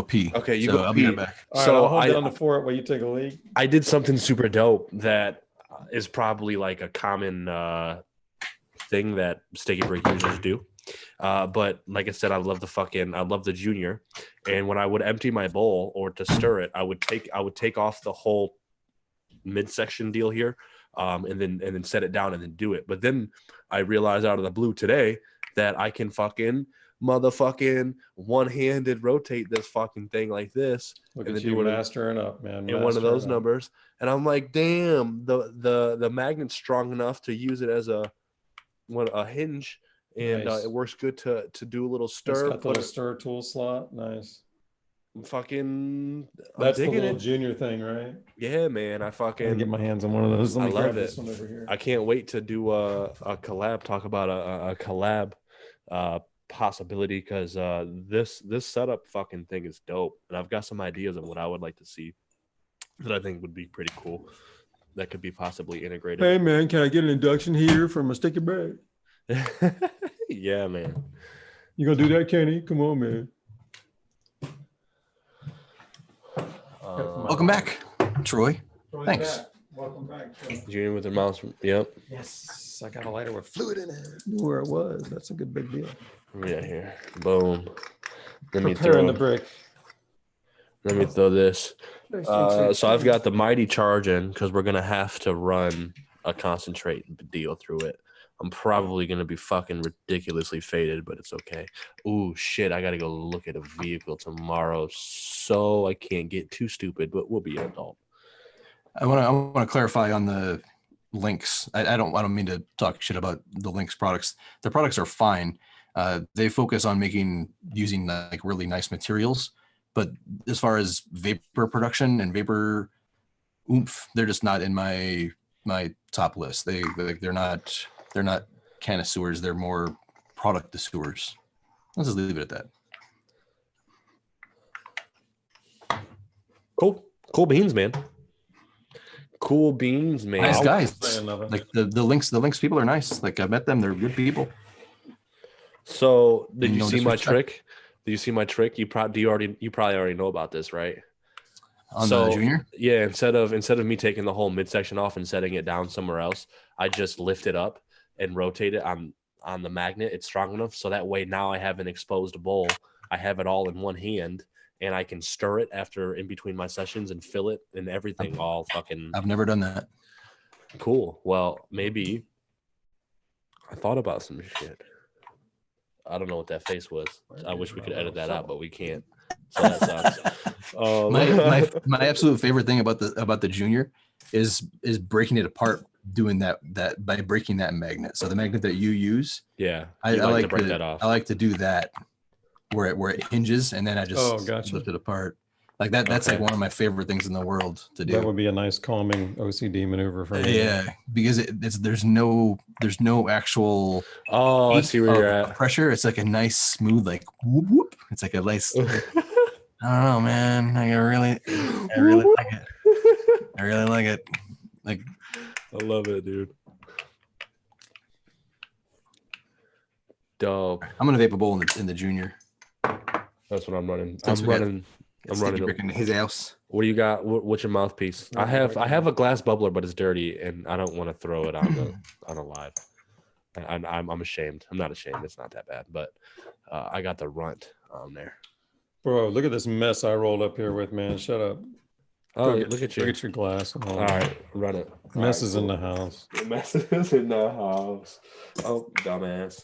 pee. Okay, you so go I'll pee. be right back. All right, So I'll hold down the fort while you take a leak. I did something super dope that is probably like a common thing that sticky brick users do. But like I said, I love the Junior, and when I would empty my bowl or to stir it, I would take off the whole midsection deal here. And then set it down and then do it. But then I realized out of the blue today that I can fucking motherfucking one-handed rotate this fucking thing like this. Look and at then you do mastering up, man. in one of those numbers. And I'm like, damn, the magnet's strong enough to use it as a hinge, and Nice. it works good to do a little stir. It's got the little stir tool slot. Nice. I'm That's the digging little it. Junior thing, right? Yeah, man. I Can get my hands on one of those. Let me I love grab it. this one over here. I can't wait to do a collab. Talk about a collab possibility because this setup fucking thing is dope, and I've got some ideas of what I would like to see that I think would be pretty cool. That could be possibly integrated. Hey man, can I get an induction heater from a sticky bag? Yeah, man. You gonna do that, Kenny? Come on, man. Welcome back, Troy. Thanks. Welcome back. Junior with their mouse. Yep. Yes, I got a lighter with fluid in it. Knew where it was. That's a good big deal. Yeah, here. Boom. Let me Preparing throw the brick. Let me throw this. So I've got the mighty charge in because we're gonna have to run a concentrate deal through it. I'm probably gonna be fucking ridiculously faded, but it's okay. Ooh, shit! I gotta go look at a vehicle tomorrow, so I can't get too stupid. But we'll be an adult. I want to clarify on the Lynx. I don't mean to talk shit about the Lynx products. Their products are fine. They focus on using like really nice materials, but as far as vapor production and vapor oomph, they're just not in my top list. They're not connoisseurs. They're more product desseurs. Let's just leave it at that. Cool beans, man. Cool beans, man. Nice guys. Like the Lynx people are nice. Like I met them. They're good people. So did you No see my disrespect. trick? Did you see my trick? You probably already know about this, right? On the junior? Yeah, instead of me taking the whole midsection off and setting it down somewhere else, I just lift it up and rotate it on the magnet. It's strong enough so that way now I have an exposed bowl. I have it all in one hand and I can stir it after in between my sessions and fill it and everything all fucking I've never done that. cool. Well, maybe I thought about some shit. I don't know what that face was. I wish we could edit that out, but we can't. So that sucks. My absolute favorite thing about the junior is breaking it apart, doing that by breaking that magnet. So the magnet that you use, yeah, I like to like break that off. I like to do that where it hinges and then I just gotcha. lift it apart. Like that. That's like Okay. one of my favorite things in the world to do. That would be a nice calming OCD maneuver for me. Yeah, because there's no actual Oh, I see where you're of at. pressure. It's like a nice smooth like whoop whoop. It's like a nice. I don't know, man. I really like it. I really like it. Like I love it, dude. Dope. I'm gonna vape a bowl in the junior. That's what I'm running. Since I'm we got running. I'm running. Brick in his house. What do you got? What's your mouthpiece? I have a glass bubbler, but it's dirty, and I don't want to throw it on the live. I'm ashamed. I'm not ashamed. It's not that bad, but I got the runt on there. Bro, look at this mess I rolled up here with, man. Shut up. Oh, Go look at you. Get your glass. All right, run it. Mess is in the house. Mess is in the house. Oh, dumbass.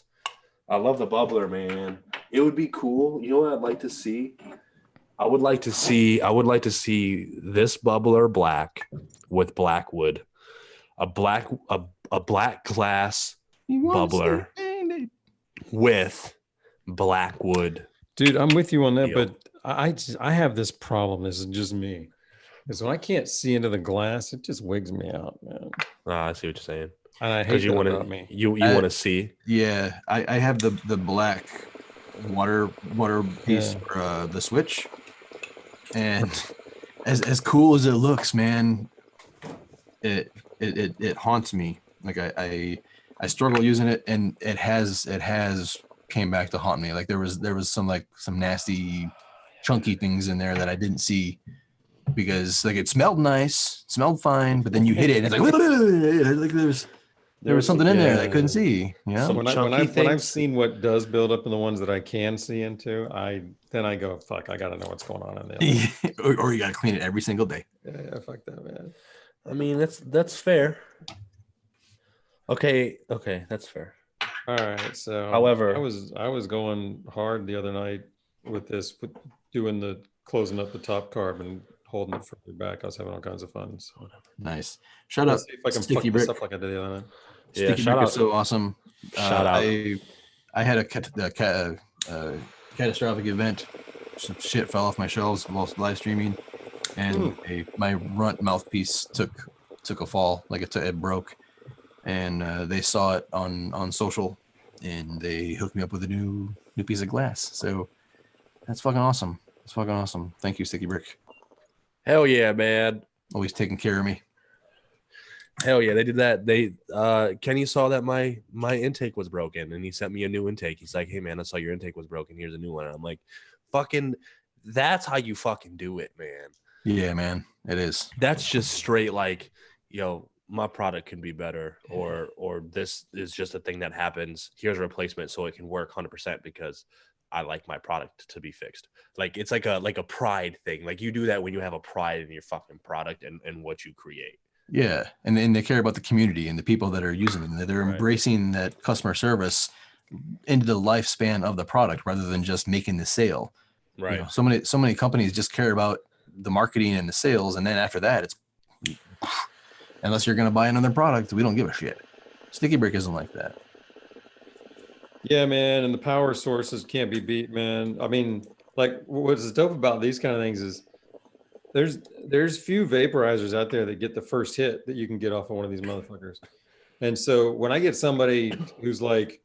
I love the bubbler, man. It would be cool. You know what I'd like to see? I would like to see this bubbler black with black wood. A black glass bubbler with black wood. Dude, I'm with you on that, Deal. but I have this problem. This is just me. Because when I can't see into the glass, it just wigs me out, man. I see what you're saying. And I hate Because you that want about me. to you want to see. Yeah, I have the black water piece for the switch, and as cool as it looks, man, it haunts me. Like I struggle using it, and it has came back to haunt me. Like there was some nasty chunky things in there that I didn't see because like it smelled nice, smelled fine, but then you hit it and it's like there was something in there that I couldn't see. You know? When I've seen what does build up in the ones that I can see into, I go, fuck, I gotta know what's going on in there. or you gotta clean it every single day. Yeah, fuck that, man. I mean, that's fair. Okay, that's fair. All right, so However, I was going hard the other night with this, doing the closing up the top carb and holding it further back. I was having all kinds of fun. So Nice. Shout out, let's see if I can Sticky fuck Brick. this up like I did the other night. Yeah, Sticky shout Brick out. is so awesome. Shout out. I had a catastrophic event. Some shit fell off my shelves whilst live streaming, and my runt mouthpiece took a fall. Like it broke, and they saw it on social, and they hooked me up with a new new piece of glass. So that's fucking awesome. That's fucking awesome. Thank you, Sticky Brick. Hell yeah, man. Always taking care of me. Hell yeah, they did that. Kenny saw that my intake was broken, and he sent me a new intake. He's like, "Hey man, I saw your intake was broken. Here's a new one." And I'm like, "Fucking, that's how you fucking do it, man." Yeah, man, it is. That's just straight like, yo, my product can be better, or this is just a thing that happens. Here's a replacement so it can work 100% because I like my product to be fixed. Like it's like a pride thing. Like you do that when you have a pride in your fucking product and what you create. Yeah, and they care about the community and the people that are using them. They're embracing that customer service into the lifespan of the product rather than just making the sale. Right. You know, so many companies just care about the marketing and the sales, and then after that, it's unless you're going to buy another product, we don't give a shit. Sticky Brick isn't like that. Yeah, man, and the power sources can't be beat, man. I mean, like what's dope about these kind of things is there's few vaporizers out there that get the first hit that you can get off of one of these motherfuckers. And so when I get somebody who's like,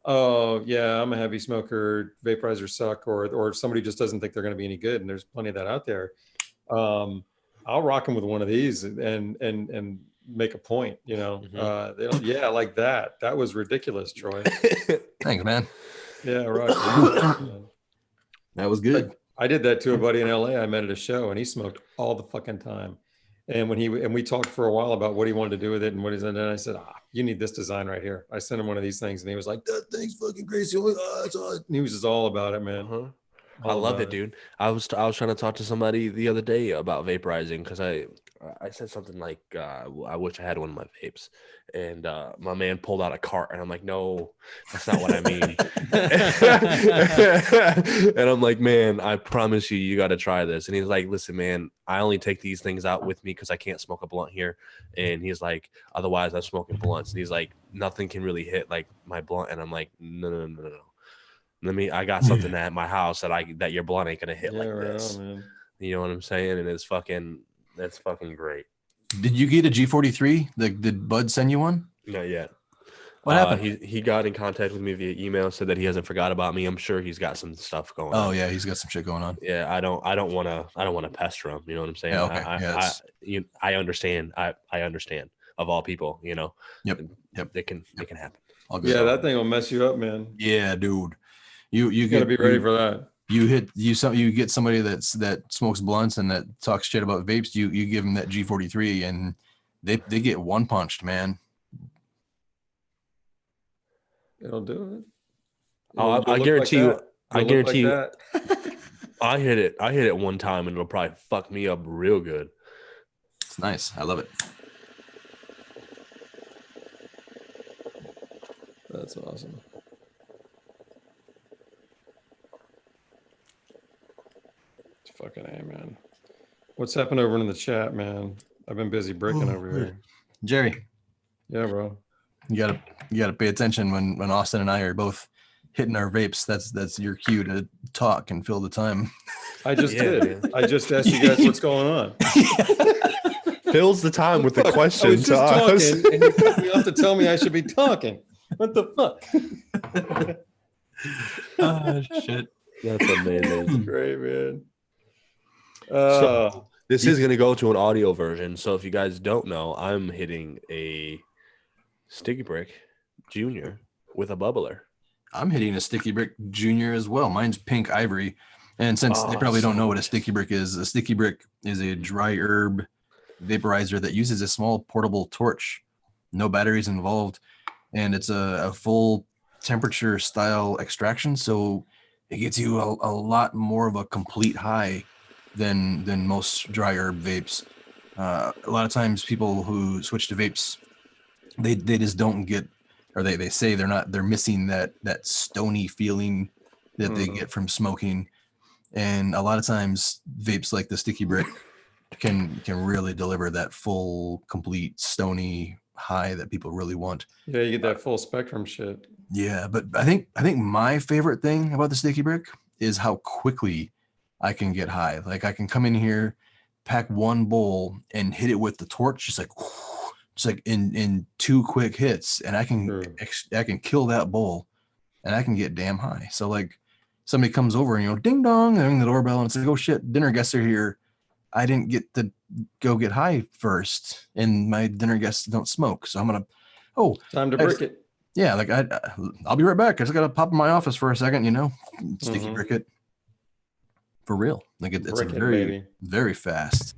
"Oh yeah, I'm a heavy smoker, vaporizers suck," or somebody just doesn't think they're going to be any good, and there's plenty of that out there, I'll rock them with one of these and make a point, you know. Mm-hmm. They don't, yeah, like that. That was ridiculous, Troy. Thanks, man. Yeah, right. That was good. I did that to a buddy in LA I met at a show, and he smoked all the fucking time. And we talked for a while about what he wanted to do with it and what he's done. And I said, you need this design right here. I sent him one of these things, and he was like, "That thing's fucking crazy." And he was just all about it, man. Uh-huh. I love it, dude. I was trying to talk to somebody the other day about vaporizing because I said something like, I wish I had one of my vapes, and my man pulled out a cart, and I'm like, no, that's not what I mean. And I'm like, man, I promise you got to try this. And he's like, listen, man, I only take these things out with me because I can't smoke a blunt here. And he's like, otherwise I'm smoking blunts. And he's like, nothing can really hit like my blunt. And I'm like, no. I got something at my house that your blunt ain't gonna hit like this. Man. You know what I'm saying? And that's fucking great. Did you get a G43? Did Bud send you one? Not yet. What happened? He got in contact with me via email, said that he hasn't forgot about me. I'm sure he's got some stuff going on. Oh yeah, he's got some shit going on. Yeah, I don't want to pester him. You know what I'm saying? Yeah, okay. I understand. I understand. Of all people, you know. Yep. It can happen. Yeah, that thing will mess you up, man. Yeah, dude. You gotta be ready for that. You get somebody that smokes blunts and that talks shit about vapes. You give them that G43 and they get one punched, man. It'll do it. I guarantee you. I guarantee you. That. I hit it one time and it'll probably fuck me up real good. It's nice. I love it. That's awesome. Fucking A, man. What's happened over in the chat, man? I've been busy bricking over here. Jerry. Yeah, bro. You gotta pay attention when Austyn and I are both hitting our vapes. That's your cue to talk and fill the time. I just did. Man. I just asked you guys what's going on. Fills the time with the question. I was just talking, and you cut me off to tell me I should be talking. What the fuck? Oh shit. That's amazing. That's great, man. So this is going to go to an audio version. So if you guys don't know, I'm hitting a Sticky Brick Junior with a bubbler. I'm hitting a Sticky Brick Junior as well. Mine's pink ivory. And since they probably don't know what a Sticky Brick is, a Sticky Brick is a dry herb vaporizer that uses a small portable torch. No batteries involved. And it's a full temperature style extraction. So it gets you a lot more of a complete high than most dry herb vapes. A lot of times people who switch to vapes, they just don't get, or they say they're missing that stony feeling that they get from smoking. And a lot of times vapes like the Sticky Brick can really deliver that full, complete stony high that people really want. Yeah, you get that full spectrum shit. Yeah, but I think my favorite thing about the Sticky Brick is how quickly I can get high. Like I can come in here, pack one bowl and hit it with the torch, just like in 2 quick hits, and I can kill that bowl and I can get damn high. So like somebody comes over and ding dong, they ring the doorbell and it's like, oh shit, dinner guests are here. I didn't get to go get high first, and my dinner guests don't smoke, so I'm gonna Time to brick it. Yeah, like I'll be right back. I just gotta pop in my office for a second, sticky Mhm. brick it for real. Like it's a Brick it, very baby. very fast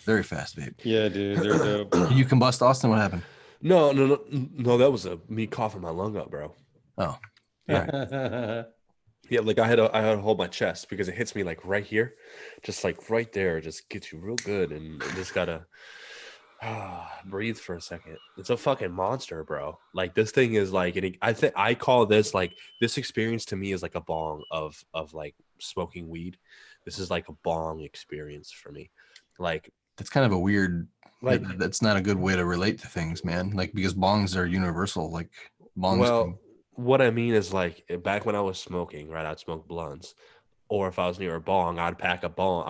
vape. Yeah, dude, they're dope. You combust, Austyn? What happened? No. That was me coughing my lung up, bro. Oh, Yeah, like I had to hold my chest because it hits me like right here, just like right there. It just gets you real good, and you just gotta breathe for a second. It's a fucking monster, bro. Like this thing is like, I think I call this like this experience to me is like a bong of like smoking weed. This is like a bong experience for me. Like that's kind of a weird. Like that's not a good way to relate to things, man. Like because bongs are universal. Like bongs. Well, what I mean is like back when I was smoking, right? I'd smoke blunts, or if I was near a bong, I'd pack a bowl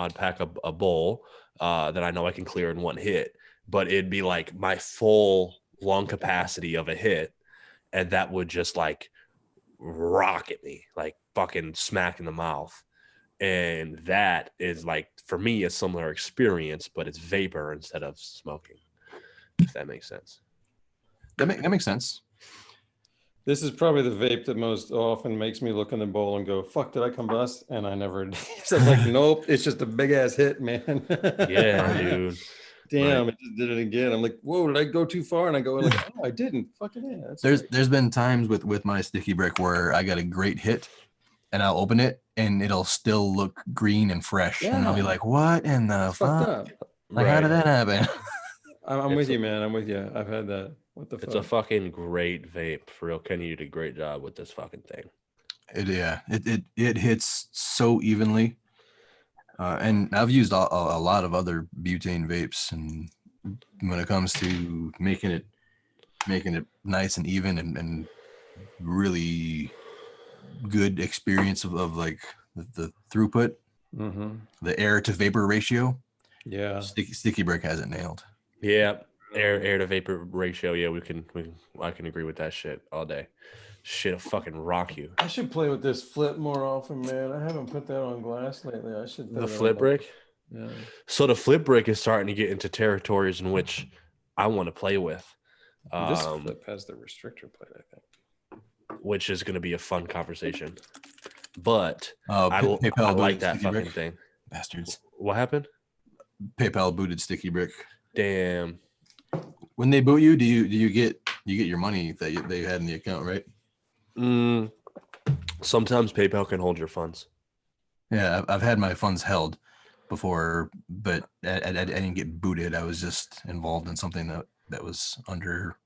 that I know I can clear in one hit. But it'd be like my full lung capacity of a hit, and that would just like rocket me, like fucking smack in the mouth. And that is like for me a similar experience, but it's vapor instead of smoking. If that makes sense. That makes sense. This is probably the vape that most often makes me look in the bowl and go, fuck, did I combust? And I never so I was like, nope, it's just a big ass hit, man. Yeah, dude. Damn, it just did it again. I'm like, whoa, did I go too far? And I go like, oh, I didn't. Fucking yeah. There's been times with my sticky brick where I got a great hit and I'll open it and it'll still look green and fresh. Yeah. And I'll be like, what in the fuck? Like, how did that happen? I'm with you, man. I'm with you. I've had that. What the fuck? It's a fucking great vape. For real, Kenny, you did a great job with this fucking thing. It hits so evenly. And I've used a lot of other butane vapes, and when it comes to making it nice and even and really good experience of like the throughput, the air to vapor ratio. Yeah, sticky brick has it nailed. Yeah, air to vapor ratio. Yeah, I can agree with that shit all day. Shit'll fucking rock you. I should play with this flip more often, man. I haven't put that on glass lately. I should. The flip brick. Yeah. So the flip brick is starting to get into territories in which I want to play with. This flip has the restrictor plate, I think, which is going to be a fun conversation. But I like that fucking brick thing. Bastards. What happened? PayPal booted sticky brick. Damn. When they boot you, do you get your money that they had in the account, right? Sometimes PayPal can hold your funds. Yeah, I've had my funds held before, but I didn't get booted. I was just involved in something that was under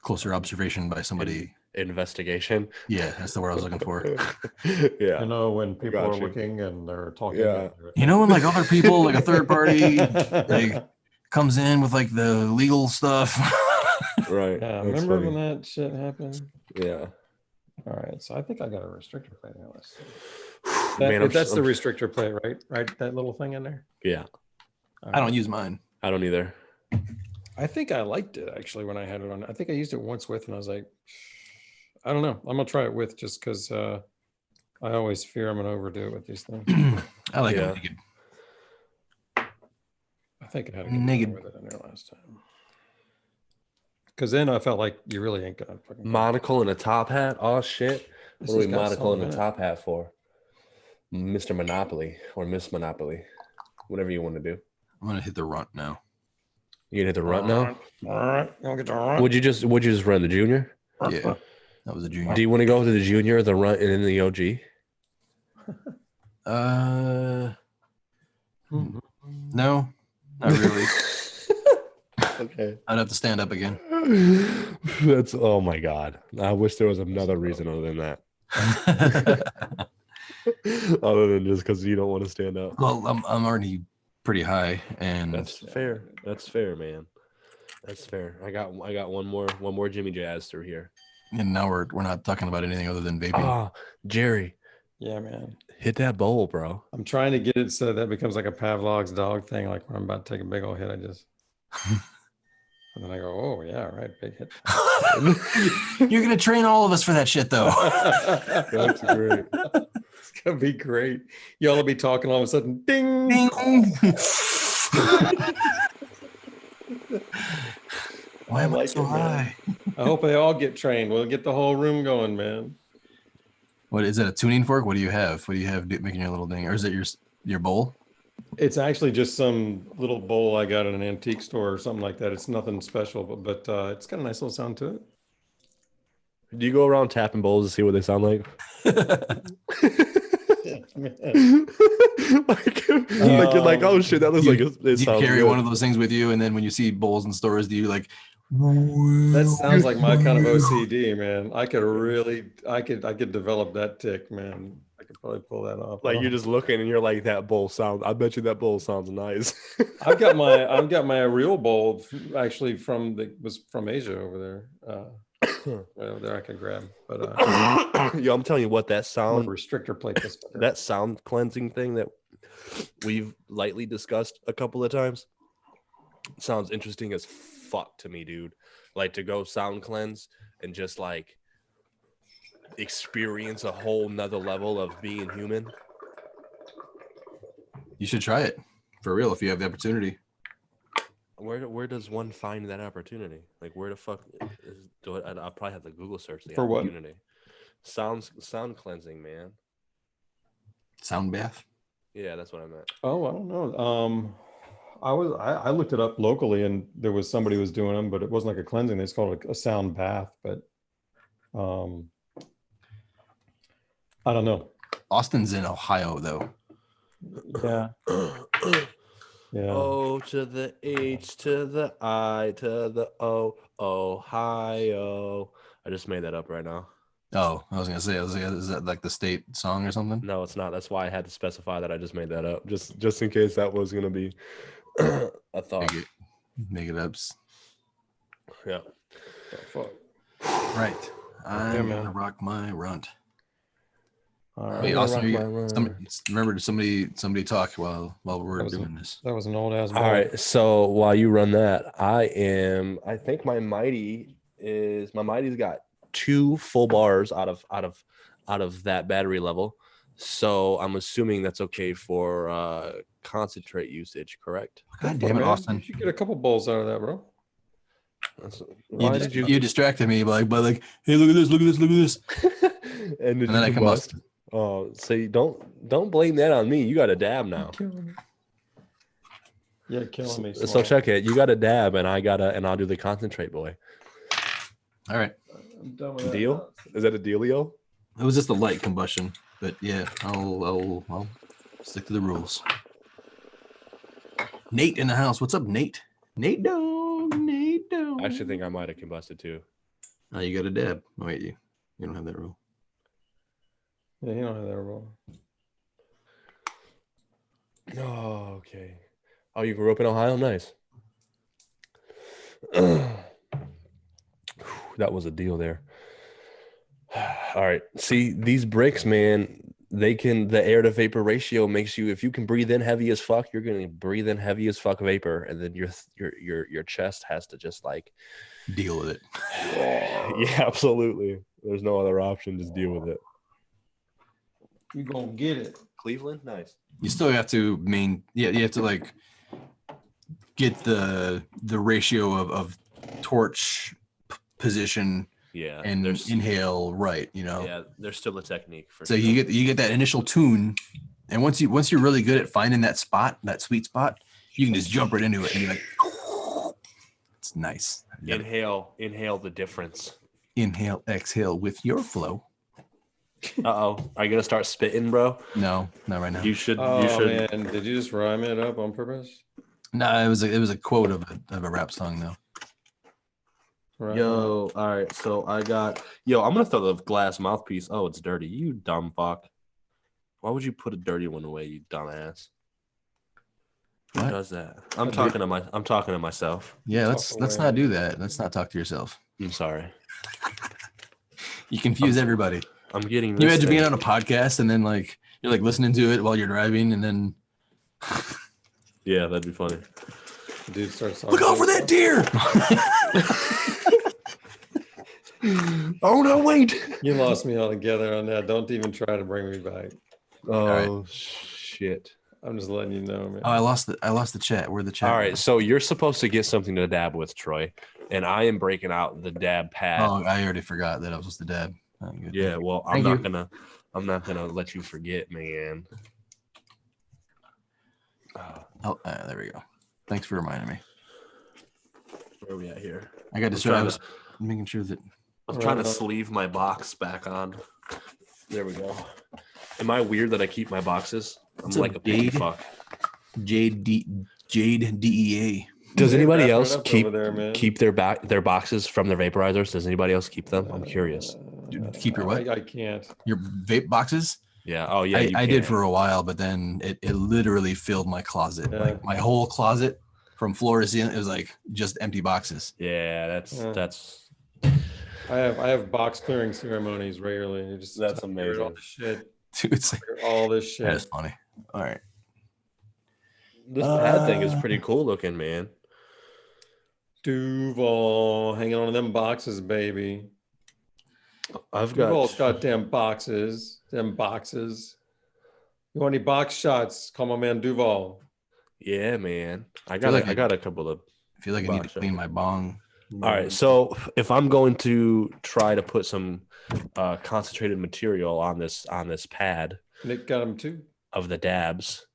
closer observation by somebody. Investigation. Yeah, that's the word I was looking for. Yeah. You know, when people are looking and they're talking. Yeah. You know, when like other people, like a third party, like comes in with like the legal stuff. Right. Yeah. Remember when that shit happened? Yeah. All right. So I think I got a restrictor plate now. Let's see. That's the restrictor plate, right? Right. That little thing in there. Yeah. I don't use mine. I don't either. I think I liked it actually when I had it on. I think I used it once with, and I was like, I don't know. I'm gonna try it with just because I always fear I'm gonna overdo it with these things. I like it naked. I think it had a good naked with it in there last time. Because then I felt like you really ain't gonna fucking monocle and a top hat. Oh shit! What are we monocle and a top hat for? Mr. Monopoly or Miss Monopoly, whatever you want to do. I'm gonna hit the runt now. You gonna hit the runt now? All right, I'll get the runt. Would you just run the junior? Yeah, that was a junior. Do you want to go to the junior, the runt, and then the OG? No, not really. Okay. I'd have to stand up again. That's oh my god. I wish there was another reason other than that. Other than just because you don't want to stand up. Well, I'm already pretty high, and that's fair. That's fair, man. That's fair. I got one more Jimmy Jazz through here. And now we're not talking about anything other than vaping. Oh, Jerry. Yeah, man. Hit that bowl, bro. I'm trying to get it so that becomes like a Pavlov's dog thing. Like when I'm about to take a big old hit, I just And then I go, oh yeah, right, big hit. You're gonna train all of us for that shit, though. That's great. It's gonna be great. Y'all will be talking all of a sudden, ding. Ding. Why am I so high? I hope they all get trained. We'll get the whole room going, man. What is it? A tuning fork? What do you have? What do you have making your little ding? Or is it your bowl? It's actually just some little bowl I got at an antique store or something like that. It's nothing special, but it's got a nice little sound to it. Do you go around tapping bowls to see what they sound like? like you're like, oh shit, that looks like it do you sounds carry good. one of those things with you, and then when you see bowls in stores, do you like? That sounds like my kind of OCD, man. I could develop that tick, man. I could probably pull that off. Like you're just looking and you're like, that bowl sounds. I bet you that bowl sounds nice. I've got my real bowl actually from Asia over there. Well, there I can grab, but yo, I'm telling you what, that sound restrictor plate. that sound cleansing thing that we've lightly discussed a couple of times sounds interesting as fuck to me, dude. Like to go sound cleanse and just like experience a whole nother level of being human. You should try it for real if you have the opportunity. Where does one find that opportunity? Like where the fuck I'll probably have to Google search the for opportunity. What? Sound cleansing, man. Sound bath. Yeah, that's what I meant. Oh, I don't know. I looked it up locally, and there was somebody who was doing them, but it wasn't like a cleansing. They just called it a sound bath. But I don't know. Austyn's in Ohio, though. Yeah. Yeah. O to the H to the I to the O, Ohio. I just made that up right now. Oh, I was gonna say, is that like the state song or something? No, it's not. That's why I had to specify that I just made that up, just in case that was gonna be a thought. Make it up. Yeah. Oh, fuck. Right. I'm gonna rock my runt. Wait, Austyn, remember somebody talk while we're doing this. That was an old ass. All right. So while you run that, I think my Mighty's got 2 full bars out of that battery level. So I'm assuming that's okay for concentrate usage, correct? God damn it, Austyn! You should get a couple bowls out of that, bro. You distracted me by like, hey, look at this. and then I combust. Oh, so you don't blame that on me. You got a dab now. You're killing me. So check it. You got a dab, and I'll do the concentrate, boy. All right. I'm done with Deal? Is that a dealio? It was just a light combustion, but yeah, I'll stick to the rules. Nate in the house. What's up, Nate? Nate dog. I actually think I might have combusted too. Oh, you got a dab. Oh, wait, you don't have that rule. Yeah, you don't have that rule. Oh, okay. Oh, you grew up in Ohio? Nice. That was a deal there. All right. See, these bricks, man, the air to vapor ratio makes you, if you can breathe in heavy as fuck, you're going to breathe in heavy as fuck vapor. And then your chest has to just like deal with it. Yeah, absolutely. There's no other option. Just deal with it. You gonna get it. Cleveland? Nice. You still have to you have to like get the ratio of torch position and inhale right, you know. Yeah, there's still a technique for so you get that initial tune, and once you're really good at finding that spot, that sweet spot, you can just jump right into it and be like, it's nice. Inhale the difference. Inhale, exhale with your flow. Uh-oh. Are you gonna start spitting, bro? No, not right now. You should. Man, did you just rhyme it up on purpose? No, it was a quote of a rap song though. Right. Yo, all right. So I'm gonna throw the glass mouthpiece. Oh, it's dirty. You dumb fuck. Why would you put a dirty one away, you dumbass? Who does that? I'm talking to myself. Yeah, let's not do that. Let's not talk to yourself. I'm sorry. You confuse everybody. I'm getting. Can you imagine being on a podcast and then like you're like listening to it while you're driving and then. Yeah, that'd be funny. The dude starts Look out for that deer! Oh no, wait. You lost me altogether on that. Don't even try to bring me back. Oh shit. I'm just letting you know, man. Oh, I lost the chat. Where the chat? All right, so you're supposed to get something to dab with, Troy, and I am breaking out the dab pad. Oh, I already forgot that I was supposed to dab. Oh, good. Yeah, well, I'm not gonna let you forget, man. Oh, there we go. Thanks for reminding me. Where are we at here? I got distracted. I was making sure that I was trying to sleeve my box back on. There we go. Am I weird that I keep my boxes? I'm like a picky fuck. Jade DEA. Does anybody Wrap it else up over there, man. keep their boxes from their vaporizers? Does anybody else keep them? I'm curious. Keep your what? I can't. Your vape boxes? Yeah. Oh yeah. I did for a while, but then it literally filled my closet. Yeah. Like my whole closet from floor to ceiling, it was like just empty boxes. Yeah, that's. I have box clearing ceremonies regularly. And That's amazing. All this shit. Dude, it's like, All this shit. that's funny. All right. This pad thing is pretty cool looking, man. Duval hanging on to them boxes, baby. I've got Duval's got damn boxes. Them boxes. You want any box shots? Call my man Duval. Yeah, man. I feel like got a couple of. I feel like I need to clean my bong. All right, so if I'm going to try to put some concentrated material on this pad Nick got him too. of the dabs,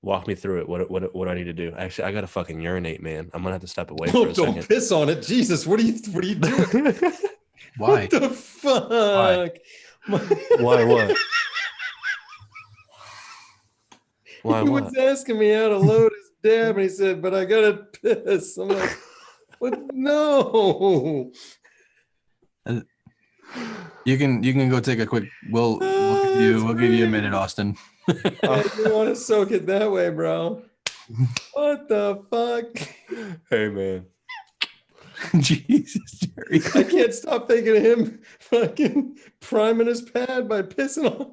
walk me through it. What do I need to do? Actually, I gotta fucking urinate, man. I'm gonna have to step away for a Don't second. piss on it. Jesus, what are you doing? Why? What the fuck? Why what? Why He what? was asking me how to load his dab, and he said, "But I gotta piss." I'm like, "What? No." You can go take a quick. We'll give you a minute, Austyn. You want to soak it that way, bro? What the fuck? Hey, man. Jesus, Jerry. I can't stop thinking of him fucking priming his pad by pissing on.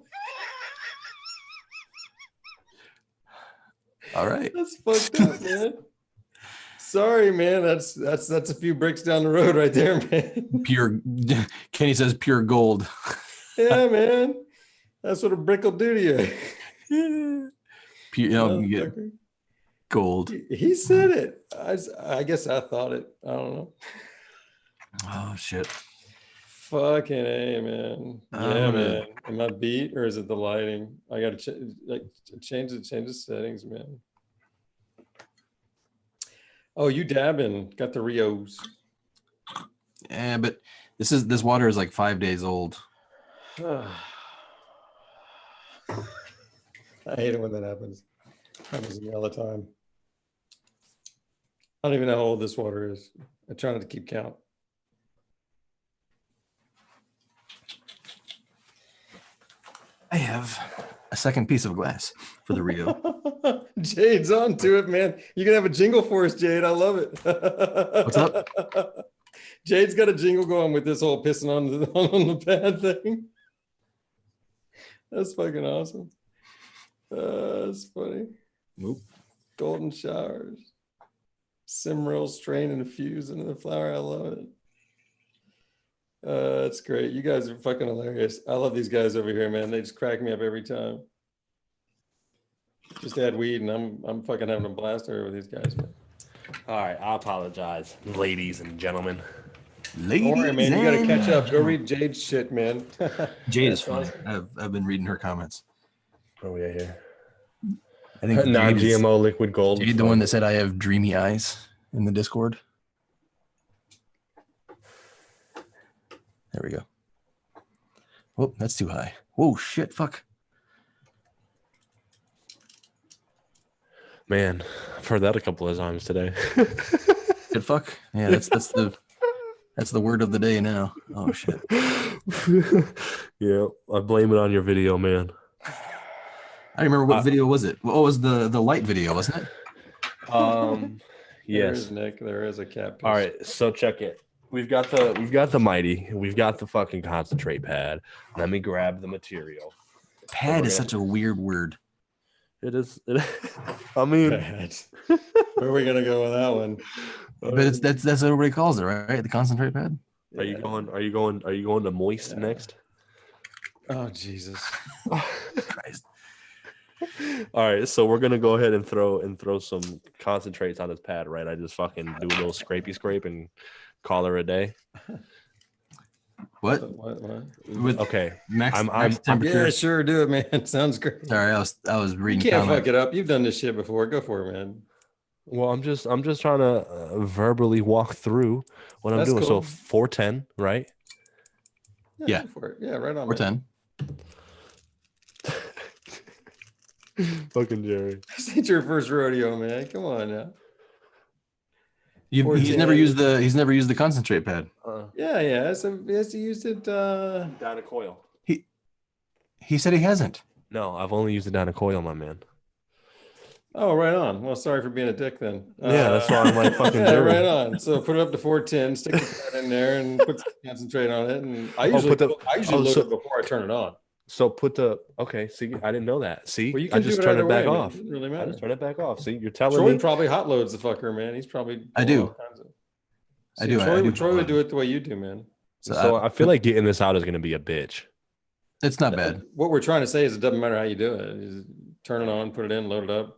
All right. That's fucked up, man. Sorry, man. That's a few bricks down the road right there, man. Pure. Kenny says pure gold. Yeah, man. That's what a brick will do to you. Pure, you get gold. He said it. I guess I thought it. I don't know. Oh shit. Fucking A, man. Yeah, man. Am I beat or is it the lighting? I gotta change the settings, man. Oh, you dabbing? Got the Rios. Yeah, but this water is like 5 days old. I hate it when that happens. Happens to me all the time. I don't even know how old this water is. I try not to keep count. I have a second piece of glass for the Rio. Jade's onto it, man. You can have a jingle for us, Jade. I love it. What's up? Jade's got a jingle going with this whole pissing on the pad thing. That's fucking awesome. That's funny. Nope. Golden showers. Simril strain and infuse into the flower. I love it. That's great. You guys are fucking hilarious. I love these guys over here, man. They just crack me up every time. Just add weed, and I'm fucking having a blast over with these guys, man. All right, I apologize, ladies and gentlemen. Don't worry, man. You gotta catch up. Go read Jade's shit, man. Jade is funny. I've been reading her comments. Where are we at here? I think Non-GMO liquid gold. Jade, the one that said I have dreamy eyes in the Discord. There we go. Oh, that's too high. Whoa, shit, fuck. Man, I've heard that a couple of times today. Good fuck. Yeah, that's the word of the day now. Oh shit. Yeah, I blame it on your video, man. I remember what video was it? What was the light video, wasn't it? Yes. There's Nick. There is a cat. All right, so check it. We've got the mighty. We've got the fucking concentrate pad. Let me grab the material. Pad is such a weird word. It is. I mean, Bad. Where are we gonna go with that one? But that's what everybody calls it, right? The concentrate pad. Are you going? Are you going? Are you going to moist next? Oh Jesus! Christ. All right, so we're gonna go ahead and throw some concentrates on this pad, right? I just fucking do a little scrapey scrape and call her a day. What? What? Okay, Max Yeah, temperature. sure, do it, man. Sounds great. Sorry, I was You reading can't comments. fuck it up. You've done this shit before. Go for it, man. well, I'm just trying to verbally walk through what I'm That's doing. So cool. 410, right? Yeah. Go for it. Yeah, right on. Or man. 10. Fucking Jerry. This ain't your first rodeo, man. Come on now. He's 410. never used the concentrate pad. Yeah. So yes, he used it. Down a coil. He said he hasn't. No, I've only used it down a coil, my man. Oh, right on. Well, sorry for being a dick then. Yeah, that's why I'm like fucking Yeah, Jerry. right on. So put it up to 410, stick the pad in there, and put some concentrate on it. And I usually load it before I turn it on. So put the see. I didn't know that. See, Well, you I can just do it turn it either back way, off. man. It doesn't really I matter. just turn it back off. See, you're telling Troy me. probably hot loads the fucker, man. He's probably. I do. all kinds of- I do. Troy, I do. Troy would do it the way you do, man. So I feel like getting this out is going to be a bitch. It's not bad. What we're trying to say is it doesn't matter how you do it. You just turn it on, put it in, load it up.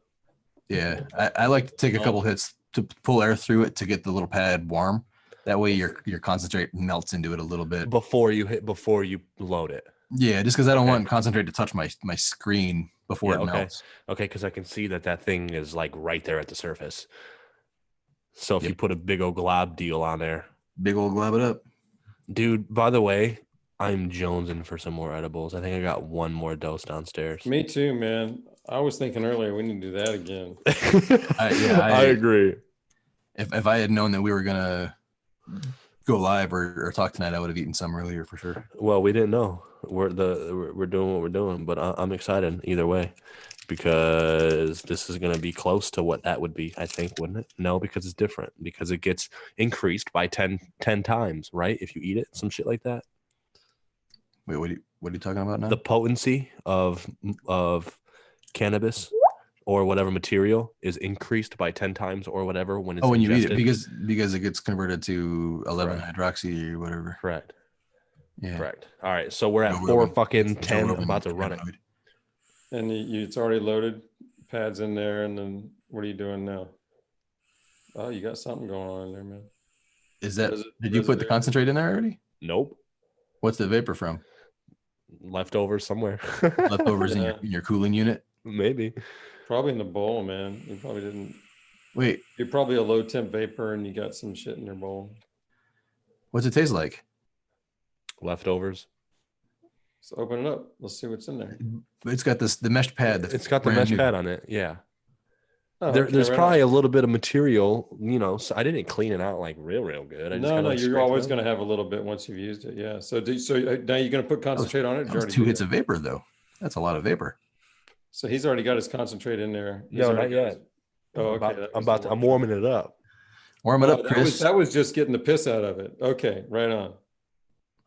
Yeah, I like to take a couple hits to pull air through it to get the little pad warm. That way your concentrate melts into it a little bit before you load it. Yeah, just because I don't want concentrate to touch my screen before it melts. Okay, because I can see that thing is like right there at the surface. So if you put a big old glob deal on there, big old glob it up, dude. By the way, I'm jonesing for some more edibles. I think I got one more dose downstairs. Me too, man. I was thinking earlier we need to do that again. I agree. If I had known that we were gonna go live or talk tonight, I would have eaten some earlier for sure. Well, we didn't know. We're doing what we're doing, but I'm excited either way because this is gonna be close to what that would be. I think, wouldn't it? No, because it's different. Because it gets increased by 10 times, right? If you eat it, some shit like that. Wait, what are you talking about now? The potency of cannabis or whatever material is increased by 10 times or whatever when it's when ingested. You eat it because it gets converted to 11 hydroxy or whatever. Correct. Yeah. Correct. All right, so we're at 4:10. I'm about to run it. And it's already loaded, pads in there, and then what are you doing now? Oh, you got something going on in there, man. Is that? Did you put the concentrate in there already? Nope. What's the vapor from? Leftovers somewhere. Leftovers in your cooling unit? Maybe. Probably in the bowl, man. You probably didn't. Wait. You're probably a low temp vapor and you got some shit in your bowl. What's it taste like? Leftovers. So open it up. Let's see what's in there. It's got the mesh pad. It's got the mesh pad on it. Yeah. Oh, there's probably a little bit of material, so I didn't clean it out like real good. No, you're always going to have a little bit once you've used it. Yeah. So now you're going to put concentrate on it? That was 2 hits of vapor, though. That's a lot of vapor. So he's already got his concentrate in there. No, not yet. I'm warming it up. Warm it up, Chris. That was just getting the piss out of it. Okay, right on.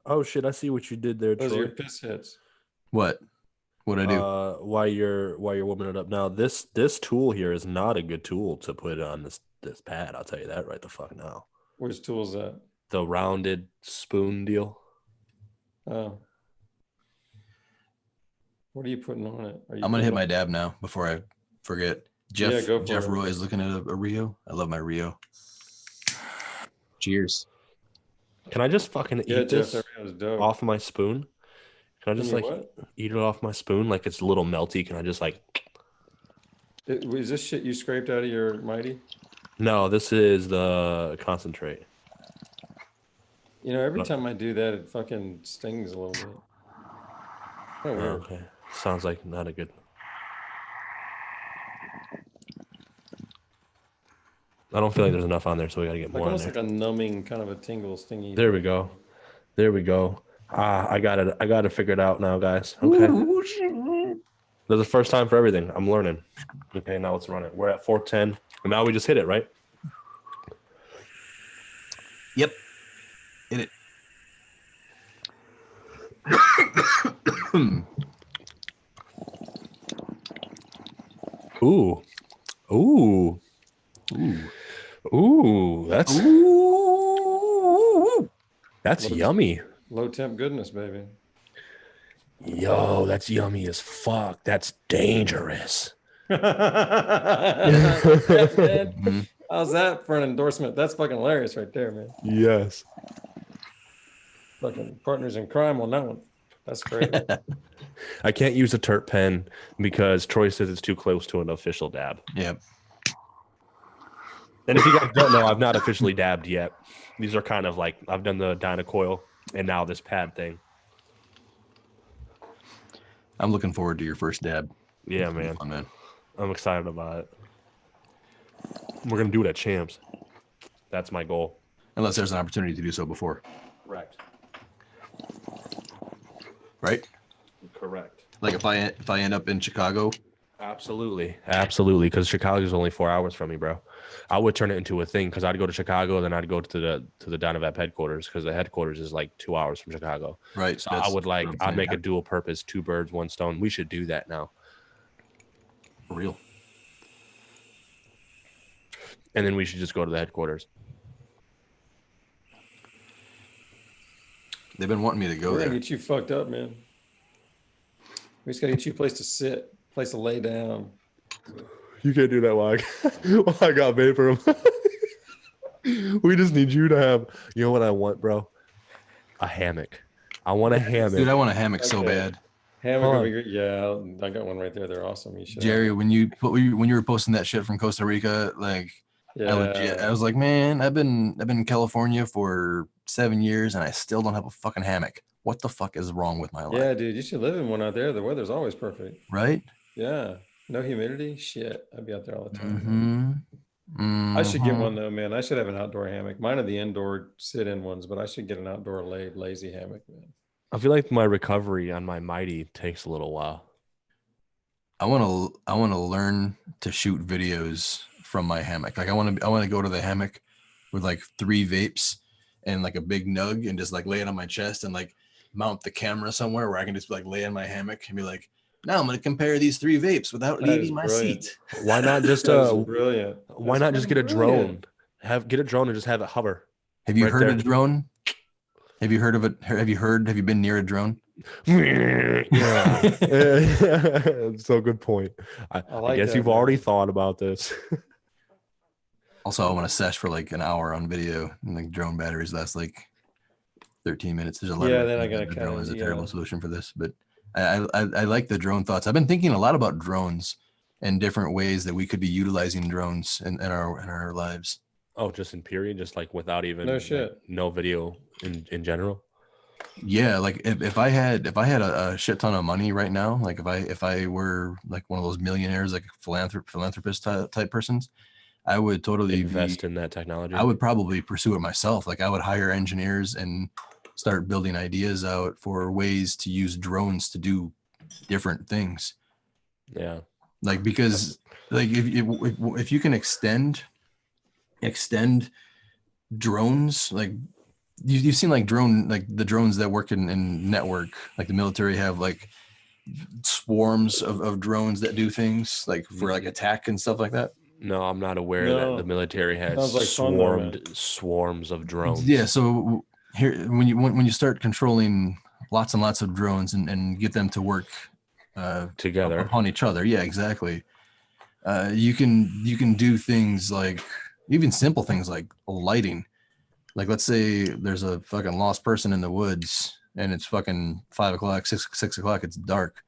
Oh shit! I see what you did there, Those Troy. are your piss hits. What I do? While you're warming it up now, this tool here is not a good tool to put on this pad. I'll tell you that right the fuck now. Which tool is that? The rounded spoon deal. Oh. What are you putting on it? I'm gonna hit my dab now before I forget. Jeff Roy is looking at a Rio. I love my Rio. Cheers. Can I just fucking eat this off my spoon? Can I just eat it off my spoon like it's a little melty? Can I just is this shit you scraped out of your Mighty? No, this is the concentrate. Every time I do that, it fucking stings a little bit. Oh, weird. Okay. Sounds like not a good. I don't feel like there's enough on there, so we gotta get more. Almost like a numbing kind of a tingle, stingy. There we go. I got it. I got it figured out now, guys. Okay. There's a first time for everything. I'm learning. Okay, now let's run it. We're at 4:10, and now we just hit it, right? Yep. Hit it. Ooh. Ooh. Ooh. Ooh. That's Ooh. yummy. Low temp goodness, baby. Yo, that's yummy as fuck. That's dangerous. Man. Mhm. How's that for an endorsement? That's fucking hilarious right there, man. Yes. Fucking partners in crime on that one. That's great. I can't use a terp pen because Troy says it's too close to an official dab. Yep. And if you guys don't know, I've not officially dabbed yet. These are kind of like I've done the Dynacoil and now this pad thing. I'm looking forward to your first dab. Yeah, man. Fun, man. I'm excited about it. We're gonna do it at Champs. That's my goal. Unless there's an opportunity to do so before. Correct. Right? Correct. Like if I end up in Chicago. Absolutely. Because Chicago's only 4 hours from me, bro. I would turn it into a thing because I'd go to Chicago, then I'd go to the Dynavap headquarters because the headquarters is like 2 hours from Chicago. Right. So I'd make a dual purpose, 2 birds, 1 stone. We should do that now. For real. And then we should just go to the headquarters. They've been wanting me to go We're there. gonna get you fucked up, man. We just gotta get you a place to sit, place to lay down. You can't do that while I got vapor. We just need you to have, you know what I want, bro? A hammock. I want a hammock. Dude, I want a hammock so bad. Hammock would be great. Yeah, I got one right there. They're awesome. You should. Jerry, when you were posting that shit from Costa Rica, like I was like, man, I've been in California for 7 years and I still don't have a fucking hammock. What the fuck is wrong with my life? Yeah, dude, you should live in one out there. The weather's always perfect. Right? Yeah. No humidity. Shit. I'd be out there all the time. Mm-hmm. I should get one though, man. I should have an outdoor hammock. Mine are the indoor sit-in ones, but I should get an outdoor lazy hammock, man. I feel like my recovery on my Mighty takes a little while. I want to learn to shoot videos from my hammock. Like I want to go to the hammock with like 3 vapes and like a big nug and just like lay it on my chest and like mount the camera somewhere where I can just like lay in my hammock and be like, now I'm going to compare these 3 vapes without leaving my seat. Why not just brilliant? Why not just get a drone? Get a drone and just have it hover. Have you heard of a drone? Have you heard of it? Have you been near a drone? Yeah. So good point. I guess you've already thought about this. Also, I want to sesh for like an hour on video and like drone batteries last like 13 minutes. There's a lot of then I gotta the drone is a terrible solution for this, but I like the drone thoughts. I've been thinking a lot about drones and different ways that we could be utilizing drones in our lives. Oh, just in period, just like without even shit. Like, no video in general. Yeah, like if I had a shit ton of money right now, like if I were like one of those millionaires, like philanthropist type persons, I would totally invest in that technology. I would probably pursue it myself. Like I would hire engineers and start building ideas out for ways to use drones to do different things. Yeah. Like, because like if you can extend drones, like you've seen like the drones that work in network, like the military have like swarms of drones that do things like for like attack and stuff like that. No, I'm not aware that the military has like swarms of drones. Yeah, so here when you start controlling lots and lots of drones and get them to work together upon each other, yeah, exactly. You can do things like even simple things like lighting. Like let's say there's a fucking lost person in the woods and it's fucking 5 o'clock, 6 o'clock, it's dark.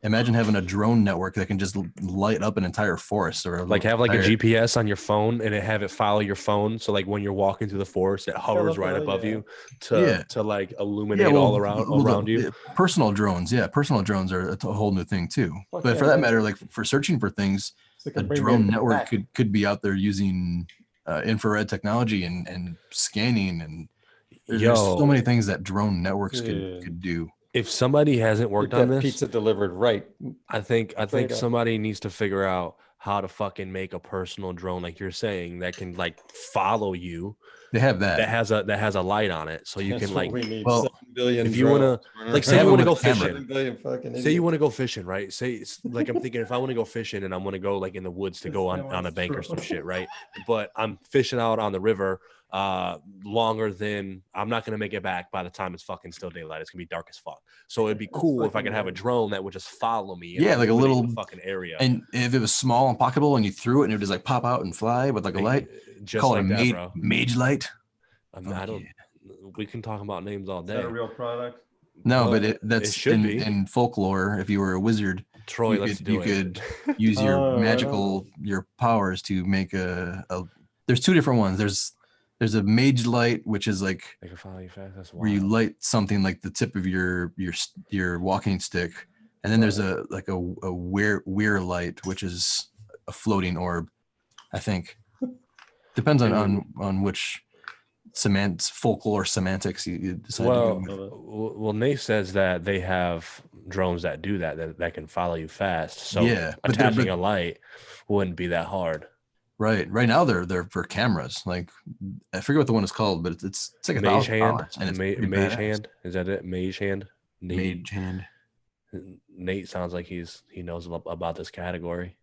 Imagine having a drone network that can just light up an entire forest, or like have like a GPS on your phone and have it follow your phone. So like when you're walking through the forest, it hovers right above you to like illuminate all around you. Personal drones are a whole new thing too. But for that matter, like for searching for things, a drone network could be out there using infrared technology and scanning, and there's so many things that drone networks could do. If somebody hasn't worked on this, pizza delivered right, I think somebody needs to figure out how to fucking make a personal drone, like you're saying, that can like follow you. They have That that. has a light on it, so you That's can what like. we need. well, 7 billion If you wanna, drones. like, They say have you it want to with go a camera. 7 fishing. billion fucking Say you idiots. want to go fishing, right? Say it's like I'm thinking if I want to go fishing and I want to go like in the woods to go on a bank or some shit, right? But I'm fishing out on the river longer than I'm not gonna make it back by the time it's fucking still daylight. It's gonna be dark as fuck. So it'd be cool if I could have a drone that would just follow me. And Yeah, like a illuminate little the fucking area. And if it was small and pocketable and you threw it and it would just like pop out and fly with like a light, just call like it a that, bro. mage light. I don't. We can talk about names all Is that a day. real product? No, Well, but that's it should be. in folklore. If you were a wizard, Troy, let's do you it. could use your Oh, right magical your powers to make a. There's two different ones. There's a mage light, which is like They can follow you fast. That's where you wild. light something like the tip of your walking stick, and then there's a weir light, which is a floating orb. I think depends on which folklore semantics you decide to go with. Well, Nate says that they have drones that do that can follow you fast. So Yeah, but attaching a light wouldn't be that hard. Right now they're for cameras. Like I forget what the one is called, but it's like $1,000 and it's Mage hand. Is that it? Mage hand. Mage hand. Nate sounds like he knows about this category.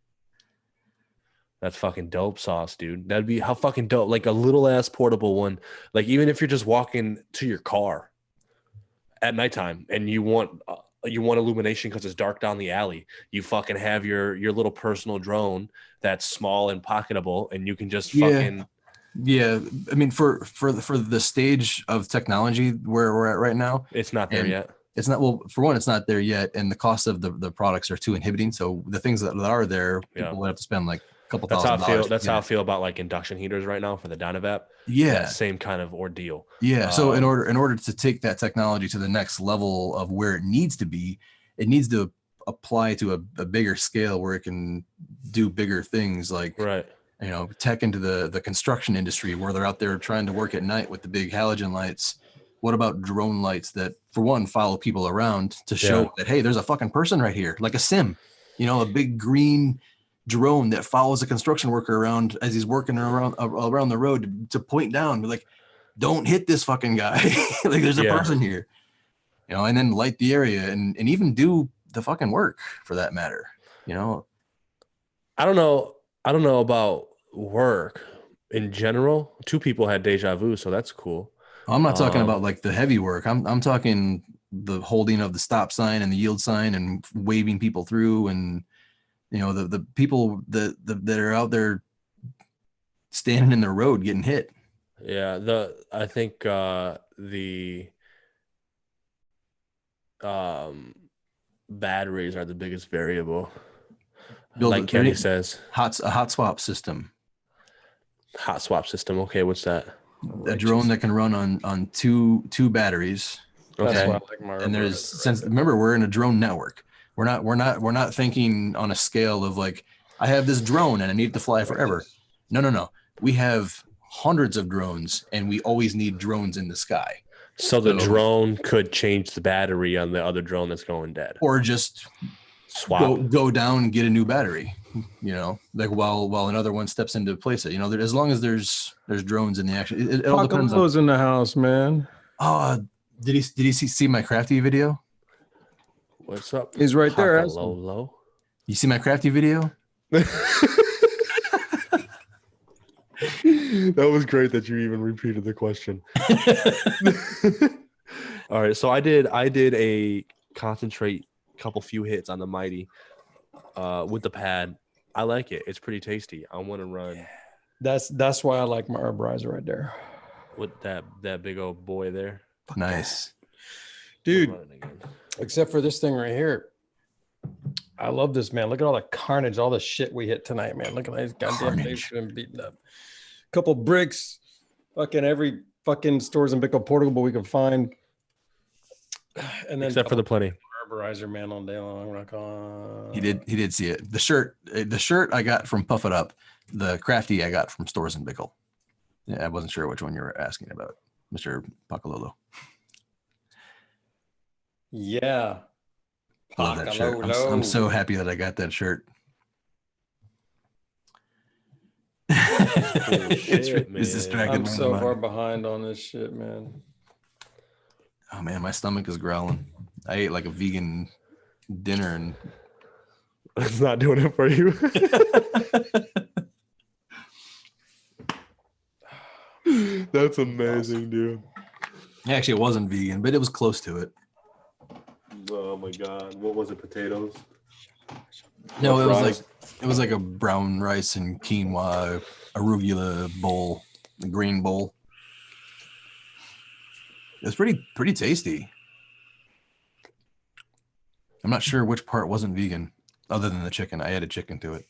That's fucking dope sauce, dude. That'd be how fucking dope. Like a little ass portable one. Like even if you're just walking to your car at nighttime and you want illumination because it's dark down the alley, you fucking have your little personal drone that's small and pocketable, and you can just fucking. Yeah, I mean for the stage of technology where we're at right now, it's not there yet. It's not, well, for one, it's not there yet, and the cost of the products are too inhibiting. So the things that are there, people would have to spend like couple $1,000. That's how I feel about like induction heaters right now for the Dynavap. Yeah, that same kind of ordeal. Yeah. So in order to take that technology to the next level of where it needs to be, it needs to apply to a bigger scale where it can do bigger things, like tech into the construction industry where they're out there trying to work at night with the big halogen lights. What about drone lights that, for one, follow people around to show that, hey, there's a fucking person right here, like a sim, a big green drone that follows a construction worker around as he's working around the road to point down, be like, don't hit this fucking guy. Like there's a person here, and then light the area and even do the fucking work for that matter. I don't know about work in general. 2 people had deja vu, so that's cool. I'm not talking about like the heavy work. I'm talking the holding of the stop sign and the yield sign and waving people through, and the people that are out there standing in the road getting hit. Yeah, I think the batteries are the biggest variable. Like Kenny says, a hot swap system. Hot swap system. Okay, what's that? A drone that can run on two batteries. Okay. That's what I like, and since remember, we're in a drone network. We're not thinking on a scale of like, I have this drone and I need it to fly forever. No. We have hundreds of drones and we always need drones in the sky. So the drone could change the battery on the other drone that's going dead. Or just swap. Go down and get a new battery, like while another one steps into place. As long as there's drones in the action, it all depends on. in the house, man. Did he see my Crafty video? What's up? He's right there. Low. You see my Crafty video? That was great that you even repeated the question. All right, so I did a concentrate few hits on the Mighty with the pad. I like it. It's pretty tasty. I want to run. That's why I like my vaporizer right there. With that big old boy there. Nice. Dude, except for this thing right here. I love this, man. Look at all the carnage, all the shit we hit tonight, man. Look at these goddamn things been beaten up. Couple bricks, fucking every fucking stores and pickle portable we can find. And then except for the plenty. Vaporizer, man, all day long. He did see it. The shirt I got from Puff It Up. The Crafty I got from Stores and Pickle. Yeah, I wasn't sure which one you were asking about, Mr. Pacololo. Yeah. I love that shirt. I'm so happy that I got that shirt. Shit, it's distracted I'm my so mind. far behind on this shit, man. Oh man, my stomach is growling. I ate like a vegan dinner and It's not doing it for you. That's amazing, dude. actually it wasn't vegan, but it was close to it. Oh my god, what was it? Potatoes? No, Or it fries? was like a brown rice and quinoa arugula bowl, a green bowl. It was pretty tasty. I'm not sure which part wasn't vegan, other than the chicken. I added chicken to it.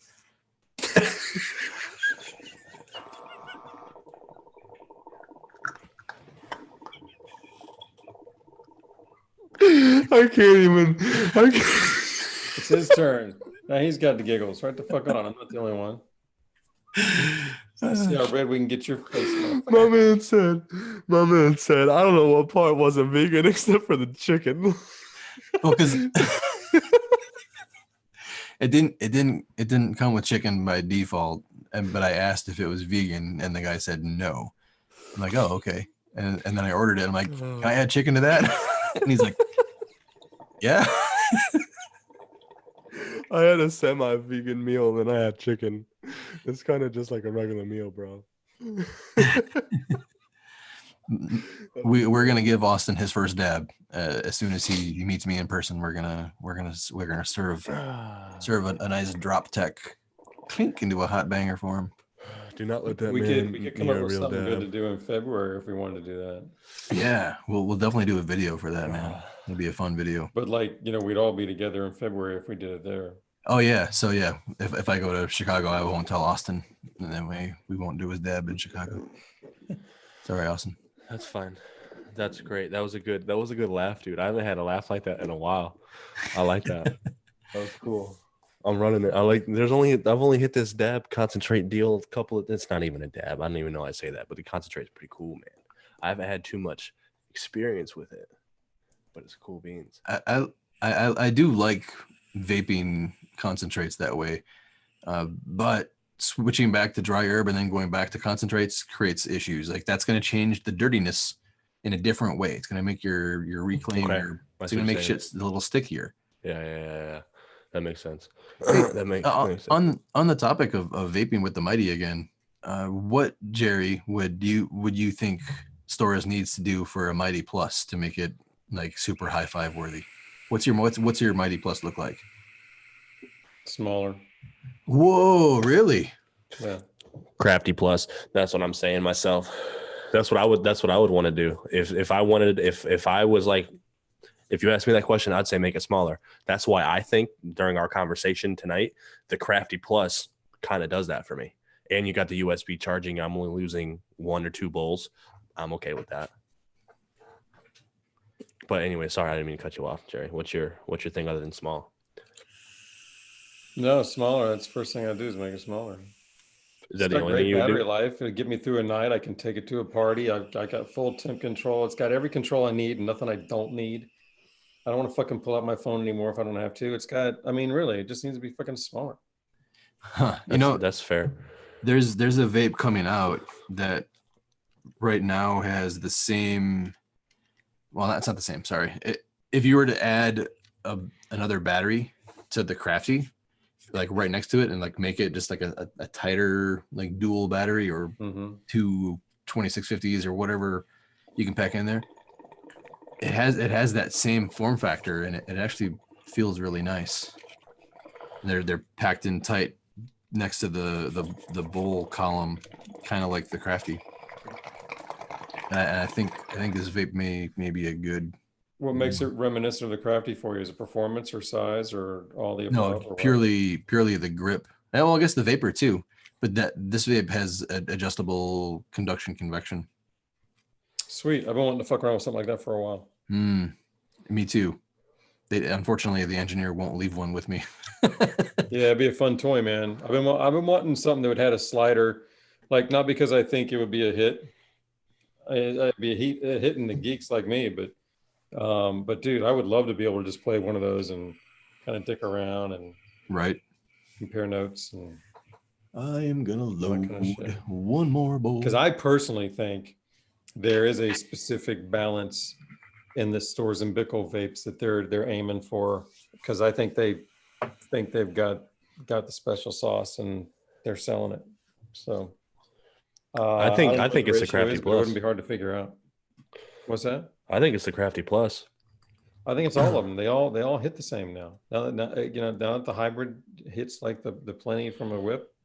I can't even. It's his turn. Now he's got the giggles. Right the fuck on. I'm not the only one. Let's see how red we can get your face. My man said, I don't know what part wasn't vegan except for the chicken. Well, because it didn't come with chicken by default, but I asked if it was vegan, and the guy said no. I'm like, oh, okay. And then I ordered it. I'm like, can I add chicken to that? And he's like, yeah. I had a semi-vegan meal and then I had chicken. It's kind of just like a regular meal, bro. We're gonna give Austyn his first dab as soon as he meets me in person. We're gonna serve a nice drop tech clink into a hot banger for him. Do not let that we man could come up with something good to do in February if we wanted to do that. Yeah, we'll definitely do a video for that, man. It'll be a fun video. But like, we'd all be together in February if we did it there. Oh yeah, so yeah, if I go to Chicago, I won't tell Austyn, and then we won't do his dab in Chicago. Sorry, Austyn. That's fine. That's great. That was a good laugh, dude. I haven't had a laugh like that in a while. I like that. That was cool. I'm running it. I've only hit this dab concentrate deal it's not even a dab. I don't even know I say that, but the concentrate's pretty cool, man. I haven't had too much experience with it, but it's cool beans. I do like vaping concentrates that way, but switching back to dry herb and then going back to concentrates creates issues. Like that's going to change the dirtiness in a different way. It's going to make your reclaim. Okay. It's going to make shit a little stickier. Yeah. That makes sense. That makes sense. On the topic of vaping with the Mighty again, what, Jerry, would you think Stories needs to do for a Mighty Plus to make it like super high five worthy? What's your Mighty Plus look like? Smaller. Whoa, really? Yeah. Crafty Plus. That's what I'm saying myself. That's what I would want to do. If I was like, if you asked me that question, I'd say make it smaller. That's why I think during our conversation tonight, the Crafty Plus kind of does that for me. And you got the USB charging. I'm only losing 1 or 2 bowls. I'm okay with that. But anyway, sorry, I didn't mean to cut you off, Jerry. What's your thing other than small? No, smaller. That's the first thing I do is make it smaller. Is that the only thing you battery do? life. It'll get me through a night. I can take it to a party. I got full temp control. It's got every control I need and nothing I don't need. I don't want to fucking pull out my phone anymore if I don't have to. It's got, really, it just needs to be fucking smaller. Huh. That's fair. There's a vape coming out that right now has the same. Well, that's not the same. Sorry. If you were to add another battery to the Crafty, like right next to it, and like make it just like a tighter like dual battery or 2 2650s or whatever you can pack in there. It has that same form factor, and it actually feels really nice. They're packed in tight next to the bowl column, kind of like the Crafty. And I think this vape may be a good. What makes it reminiscent of the Crafty for you? Is it performance or size or all the above? No, purely the grip. Well, I guess the vapor too, but this vape has adjustable conduction convection. Sweet. I've been wanting to fuck around with something like that for a while. Me too. Unfortunately, the engineer won't leave one with me. Yeah, it'd be a fun toy, man. I've been wanting something that would had a slider, like not because I think it would be a hit. I'd be a hit in the geeks like me, but dude, I would love to be able to just play one of those and kind of dick around and right, compare notes. And I am gonna load kind of shit. one more bowl. Because I personally think there is a specific balance in the stores and Bickle vapes that they're aiming for. Because I think they've got the special sauce and they're selling it. So I don't know think what the it's the ratio Crafty is, but it Plus. wouldn't be hard to figure out. What's that? I think it's the Crafty Plus. I think it's all of them. They all hit the same now. Now that the hybrid hits like the plenty from a whip.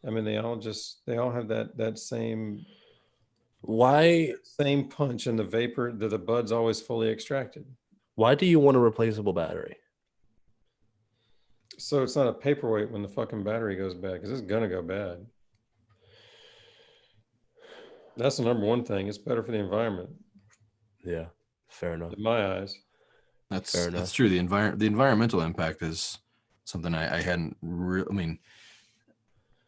I mean, they all have that same punch in the vapor that the bud's always fully extracted. Why do you want a replaceable battery? So it's not a paperweight when the fucking battery goes bad, because it's gonna go bad. That's the number one thing. It's better for the environment. Yeah, fair enough. In my eyes. That's true. The environmental impact is something I hadn't really.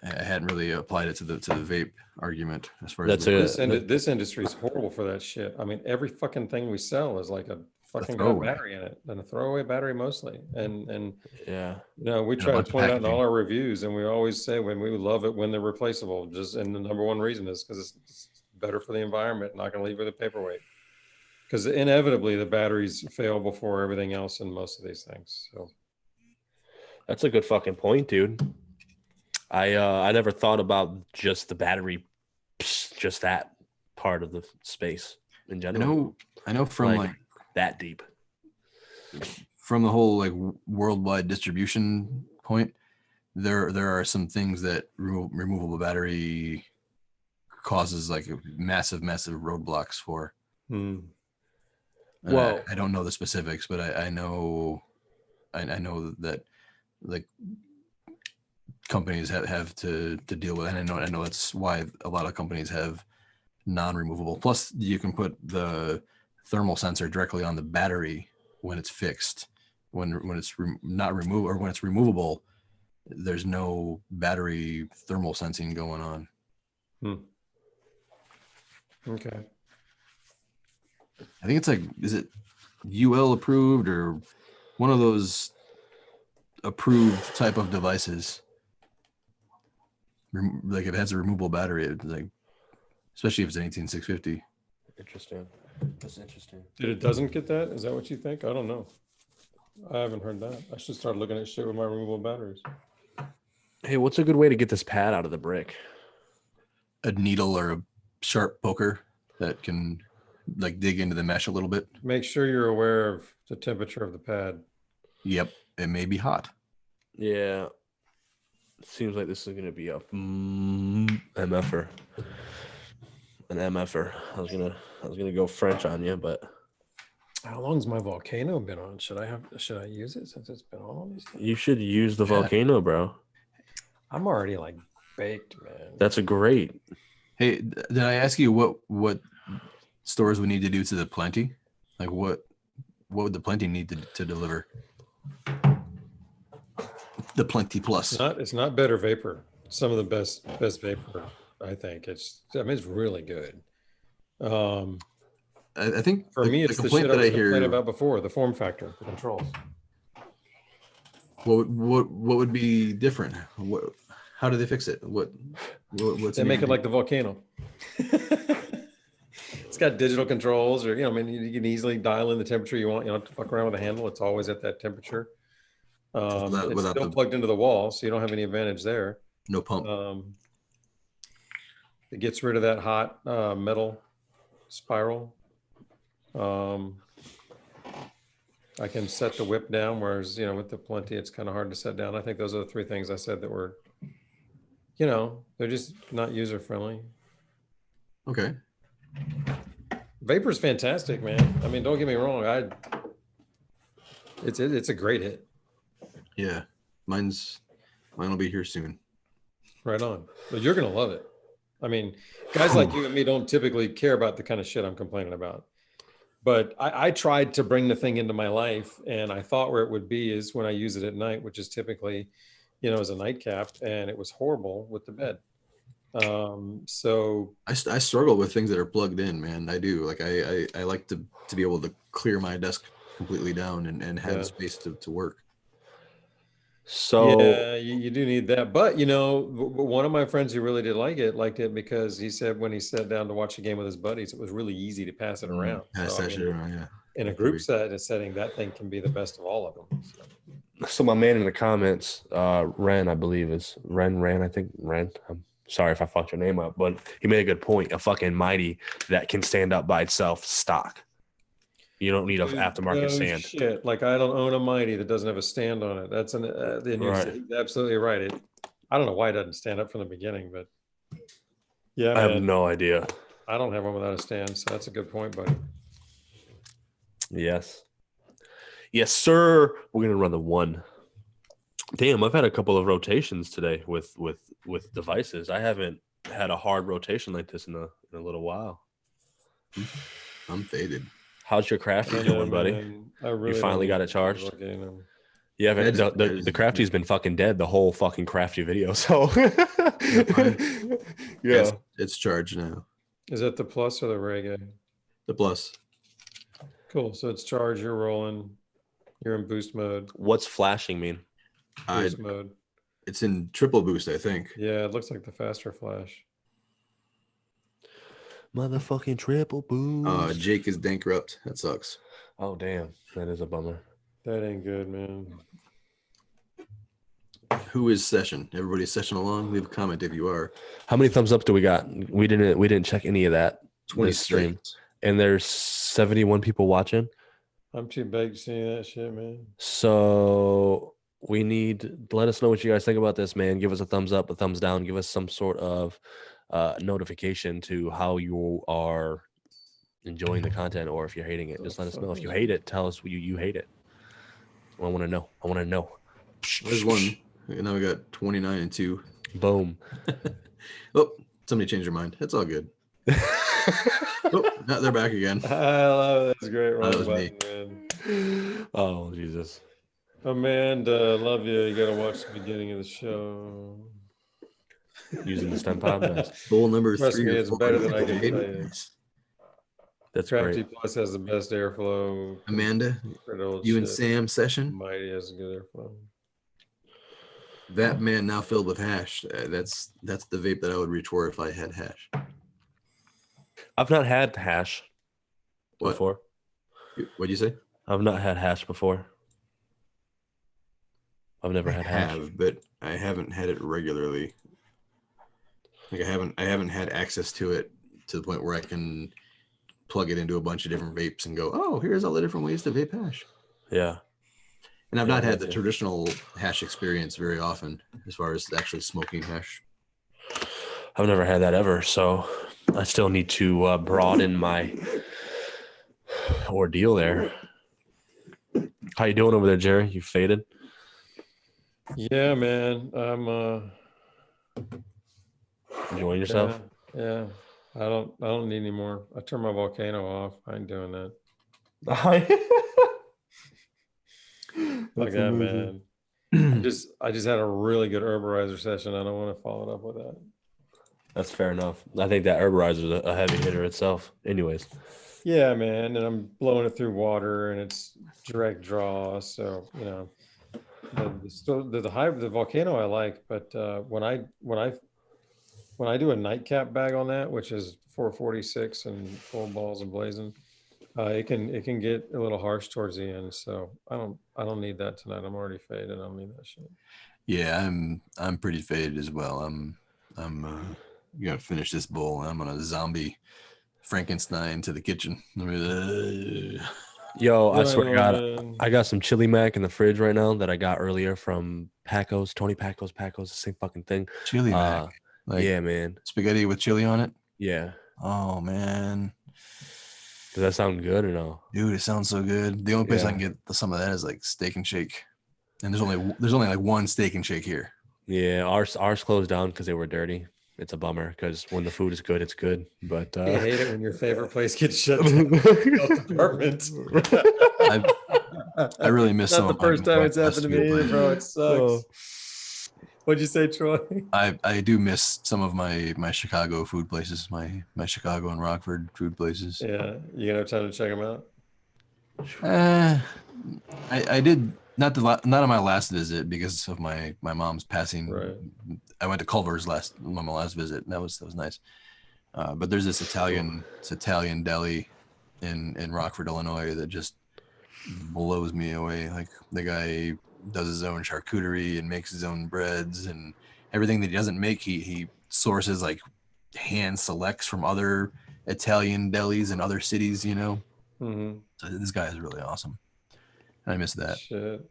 I hadn't really applied it to the vape argument as far as this industry is horrible for that shit. I mean, every fucking thing we sell is like a fucking got a battery in it, and a throwaway battery mostly. And yeah, we try to point out in all our reviews, and we always say when we love it when they're replaceable. And the number one reason is because it's better for the environment. Not going to leave with a paperweight, because inevitably the batteries fail before everything else in most of these things. So that's a good fucking point, dude. I never thought about just the battery, just that part of the space in general. I know from like that deep. From the whole like worldwide distribution point, there are some things that removable battery causes like massive roadblocks for. Well, I don't know the specifics, but I know that like companies have to deal with, and I know that's why a lot of companies have non-removable. Plus, you can put the thermal sensor directly on the battery when it's fixed. When it's not removed, or when it's removable, there's no battery thermal sensing going on. Okay. I think it's like, is it UL approved or one of those approved type of devices? Like it has a removable battery, like especially if it's an 18650. Interesting. That's interesting. It doesn't get that? Is that what you think? I don't know. I haven't heard that. I should start looking at shit with my removable batteries. Hey, what's a good way to get this pad out of the brick? A needle or a sharp poker that can like dig into the mesh a little bit. Make sure you're aware of the temperature of the pad. Yep, it may be hot. Yeah. Seems like this is going to be a MFer. An MFer. I was gonna go French on you, but how long's my volcano been on? Should I use it since it's been on all these things? You should use the volcano, bro. I'm already like baked, man. That's a great. Hey, did I ask you what stores would need to do to the Plenty? Like what would the Plenty need to deliver? The Plenty Plus. It's not better vapor. Some of the best vapor, I think. It's really good. I think for me, it's the shit I was complaining about before, the form factor, the controls. What would be different? How do they fix it? What's they make it like the volcano. It's got digital controls, or you can easily dial in the temperature you want. You don't have to fuck around with the handle. It's always at that temperature. It's still plugged into the wall, so you don't have any advantage there. No pump. It gets rid of that hot metal spiral. I can set the whip down, whereas with the Plenty, it's kind of hard to set down. I think those are the three things I said that were, they're just not user friendly. Okay. Vapor's fantastic, man. I mean, don't get me wrong. It's a great hit. Yeah, mine will be here soon. Right on. But you're gonna love it. I mean, guys like you and me don't typically care about the kind of shit I'm complaining about. But I tried to bring the thing into my life, and I thought where it would be is when I use it at night, which is typically, as a nightcap, and it was horrible with the bed. So I struggle with things that are plugged in, man. I do. Like I like to be able to clear my desk completely down and have space to work. So Yeah, you do need that. But you know, one of my friends who really did liked it because he said when he sat down to watch a game with his buddies, it was really easy to pass it around. Pass So I that shit mean, around, yeah. in a group setting, that thing can be the best of all of them. So my man in the comments, Ren, I believe is Ren. I think Ren. I'm sorry if I fucked your name up, but he made a good point. A fucking mighty that can stand up by itself, stock. You don't need an aftermarket No stand. shit. Like I don't own a mighty that doesn't have a stand on it. That's an. Then you're Right. absolutely right. I don't know why it doesn't stand up from the beginning, but yeah, I have man. no idea. I don't have one without a stand, so that's a good point, buddy. Yes. Yes, sir. We're gonna run the one. Damn, I've had a couple of rotations today with devices. I haven't had a hard rotation like this in a little while. I'm faded. How's your Crafty doing, buddy? You finally got it charged? Yeah, the Crafty's been fucking dead the whole fucking Crafty video. So yeah, it's charged now. Is that the plus or the reggae? The plus. Cool. So it's charged. You're rolling. You're in boost mode. What's flashing mean? Boost mode. It's in triple boost, I think. Yeah, it looks like the faster flash. Motherfucking triple boost. Jake is bankrupt. That sucks. Oh damn, that is a bummer. That ain't good, man. Who is session? Everybody's session along. Leave a comment if you are. How many thumbs up do we got? We didn't check any of that. 20 stream, and there's 71 people watching. I'm too baked to see that shit, man. So we let us know what you guys think about this, man. Give us a thumbs up, a thumbs down. Give us some sort of notification to how you are enjoying the content, or if you're hating it. Just let us know. If you hate it, tell us you hate it. I want to know. There's one. Now we got 29 and 2. Boom. Oh, somebody changed their mind. That's all good. Oh, no, they're back again. I love it. That's great. That was me. Man. Oh, Jesus. Amanda, love you. You got to watch the beginning of the show. Using the stem pod. Nice. Bowl number Trust 3. me, it's better than I can tell you. That's Crafty great. Plus has the best airflow. Amanda, you and Sam session. Mighty has good airflow. That man now filled with hash. That's the vape that I would reach for if I had hash. I've not had hash before. What'd you say? I've not had hash before. I've never had hash. But I haven't had it regularly. Like I haven't had access to it to the point where I can plug it into a bunch of different vapes and go, oh, here's all the different ways to vape hash. Yeah. And I've not had the traditional hash experience very often as far as actually smoking hash. I've never had that ever, so I still need to broaden my ordeal there. How you doing over there, Jerry? You faded? Yeah, man. I'm enjoying yourself? Yeah. I don't need any more. I turned my volcano off. I ain't doing that. Like that, man. I just had a really good herborizer session. I don't want to follow it up with that. That's fair enough. I think that herborizer is a heavy hitter itself. Anyways. Yeah, man. And I'm blowing it through water and it's direct draw. So, you know, the volcano I like, but when I do a nightcap bag on that, which is 446 and full balls and blazing, it can get a little harsh towards the end. So I don't need that tonight. I'm already faded. I don't need that shit. Yeah, I'm pretty faded as well. I'm gonna finish this bowl and I'm gonna zombie Frankenstein to the kitchen. Yo, I swear to God, I got some chili mac in the fridge right now that I got earlier from Pacos, Tony Pacos, the same fucking thing. Chili mac. Yeah, man. Spaghetti with chili on it? Yeah. Oh, man. Does that sound good or no? Dude, it sounds so good. The only place I can get some of that is like Steak and Shake. And there's only like one Steak and Shake here. Yeah, ours closed down because they were dirty. It's a bummer because when the food is good, it's good. But I hate it when your favorite place gets shut down. Department. I really miss some. Not the first time it's happened to me either, bro. It sucks. Oh. What'd you say, Troy? I do miss some of my Chicago food places, my Chicago and Rockford food places. Yeah, you gonna have time to check them out? I did Not on my last visit because of my mom's passing. Right. I went to Culver's on my last visit. And that was nice. But there's this Italian deli in Rockford, Illinois that just blows me away. Like the guy does his own charcuterie and makes his own breads, and everything that he doesn't make, he sources, like hand selects from other Italian delis in other cities, you know. Mm-hmm. So this guy is really awesome. I miss that. Shit.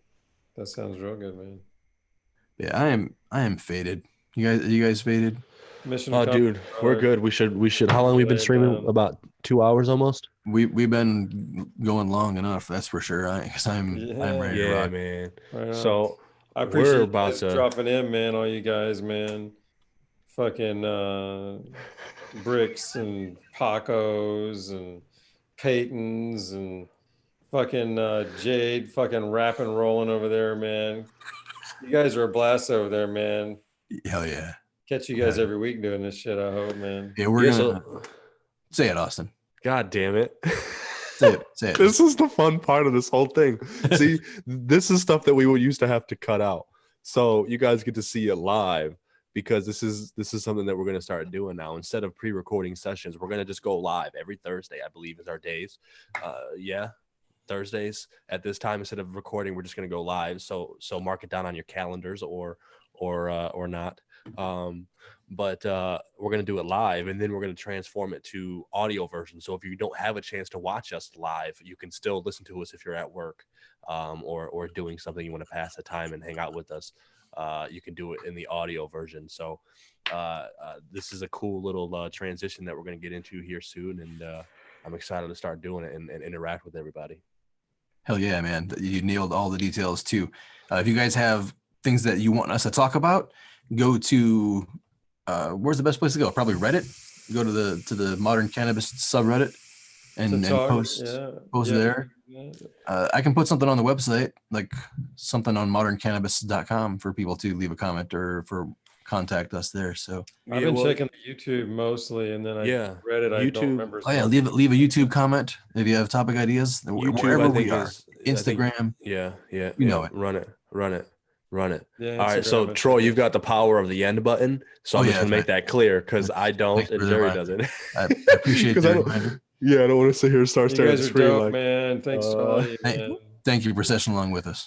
That sounds real good, man. Yeah, I am faded. Are you guys faded? Mission Oh, dude, we're good. We should. How long we been streaming? About 2 hours almost. We've been going long enough, that's for sure. I'm ready to rock. Man. Right So I appreciate we're you about guys to dropping in, man. All you guys, man. Fucking Bricks and Pacos and Peytons and fucking Jade fucking rapping, rolling over there, man. You guys are a blast over there, man. Hell yeah. Catch you guys every week doing this shit, I hope, man. Yeah, we're gonna say it, Austyn. God damn it. Say it. This is the fun part of this whole thing. See, this is stuff that we would used to have to cut out. So you guys get to see it live, because this is something that we're going to start doing now. Instead of pre-recording sessions, we're going to just go live every Thursday, I believe, is our days. Thursdays at this time. Instead of recording, we're just going to go live. So mark it down on your calendars or not. But we're going to do it live, and then we're going to transform it to audio version. So if you don't have a chance to watch us live, you can still listen to us if you're at work, or doing something you want to pass the time and hang out with us. You can do it in the audio version. So this is a cool little transition that we're going to get into here soon, and I'm excited to start doing it and interact with everybody. Hell yeah, man. You nailed all the details too. If you guys have things that you want us to talk about, go to where's the best place to go? Probably Reddit. Go to the Modern Cannabis subreddit and post there. Yeah. I can put something on the website, like something on moderncannabis.com for people to leave a comment or for contact us there. So I've been checking the YouTube mostly, and then Reddit. I don't remember. Oh yeah, leave a YouTube comment if you have topic ideas. YouTube, wherever we are. Instagram. You know it. Run it. Yeah, all right, so Troy, you've got the power of the end button, so I'm just gonna make that clear, because I don't and Jerry doesn't. I appreciate the reminder. I don't want to sit here and start you guys are screaming dope, man. Thanks to all you, man. Thank you for session along with us.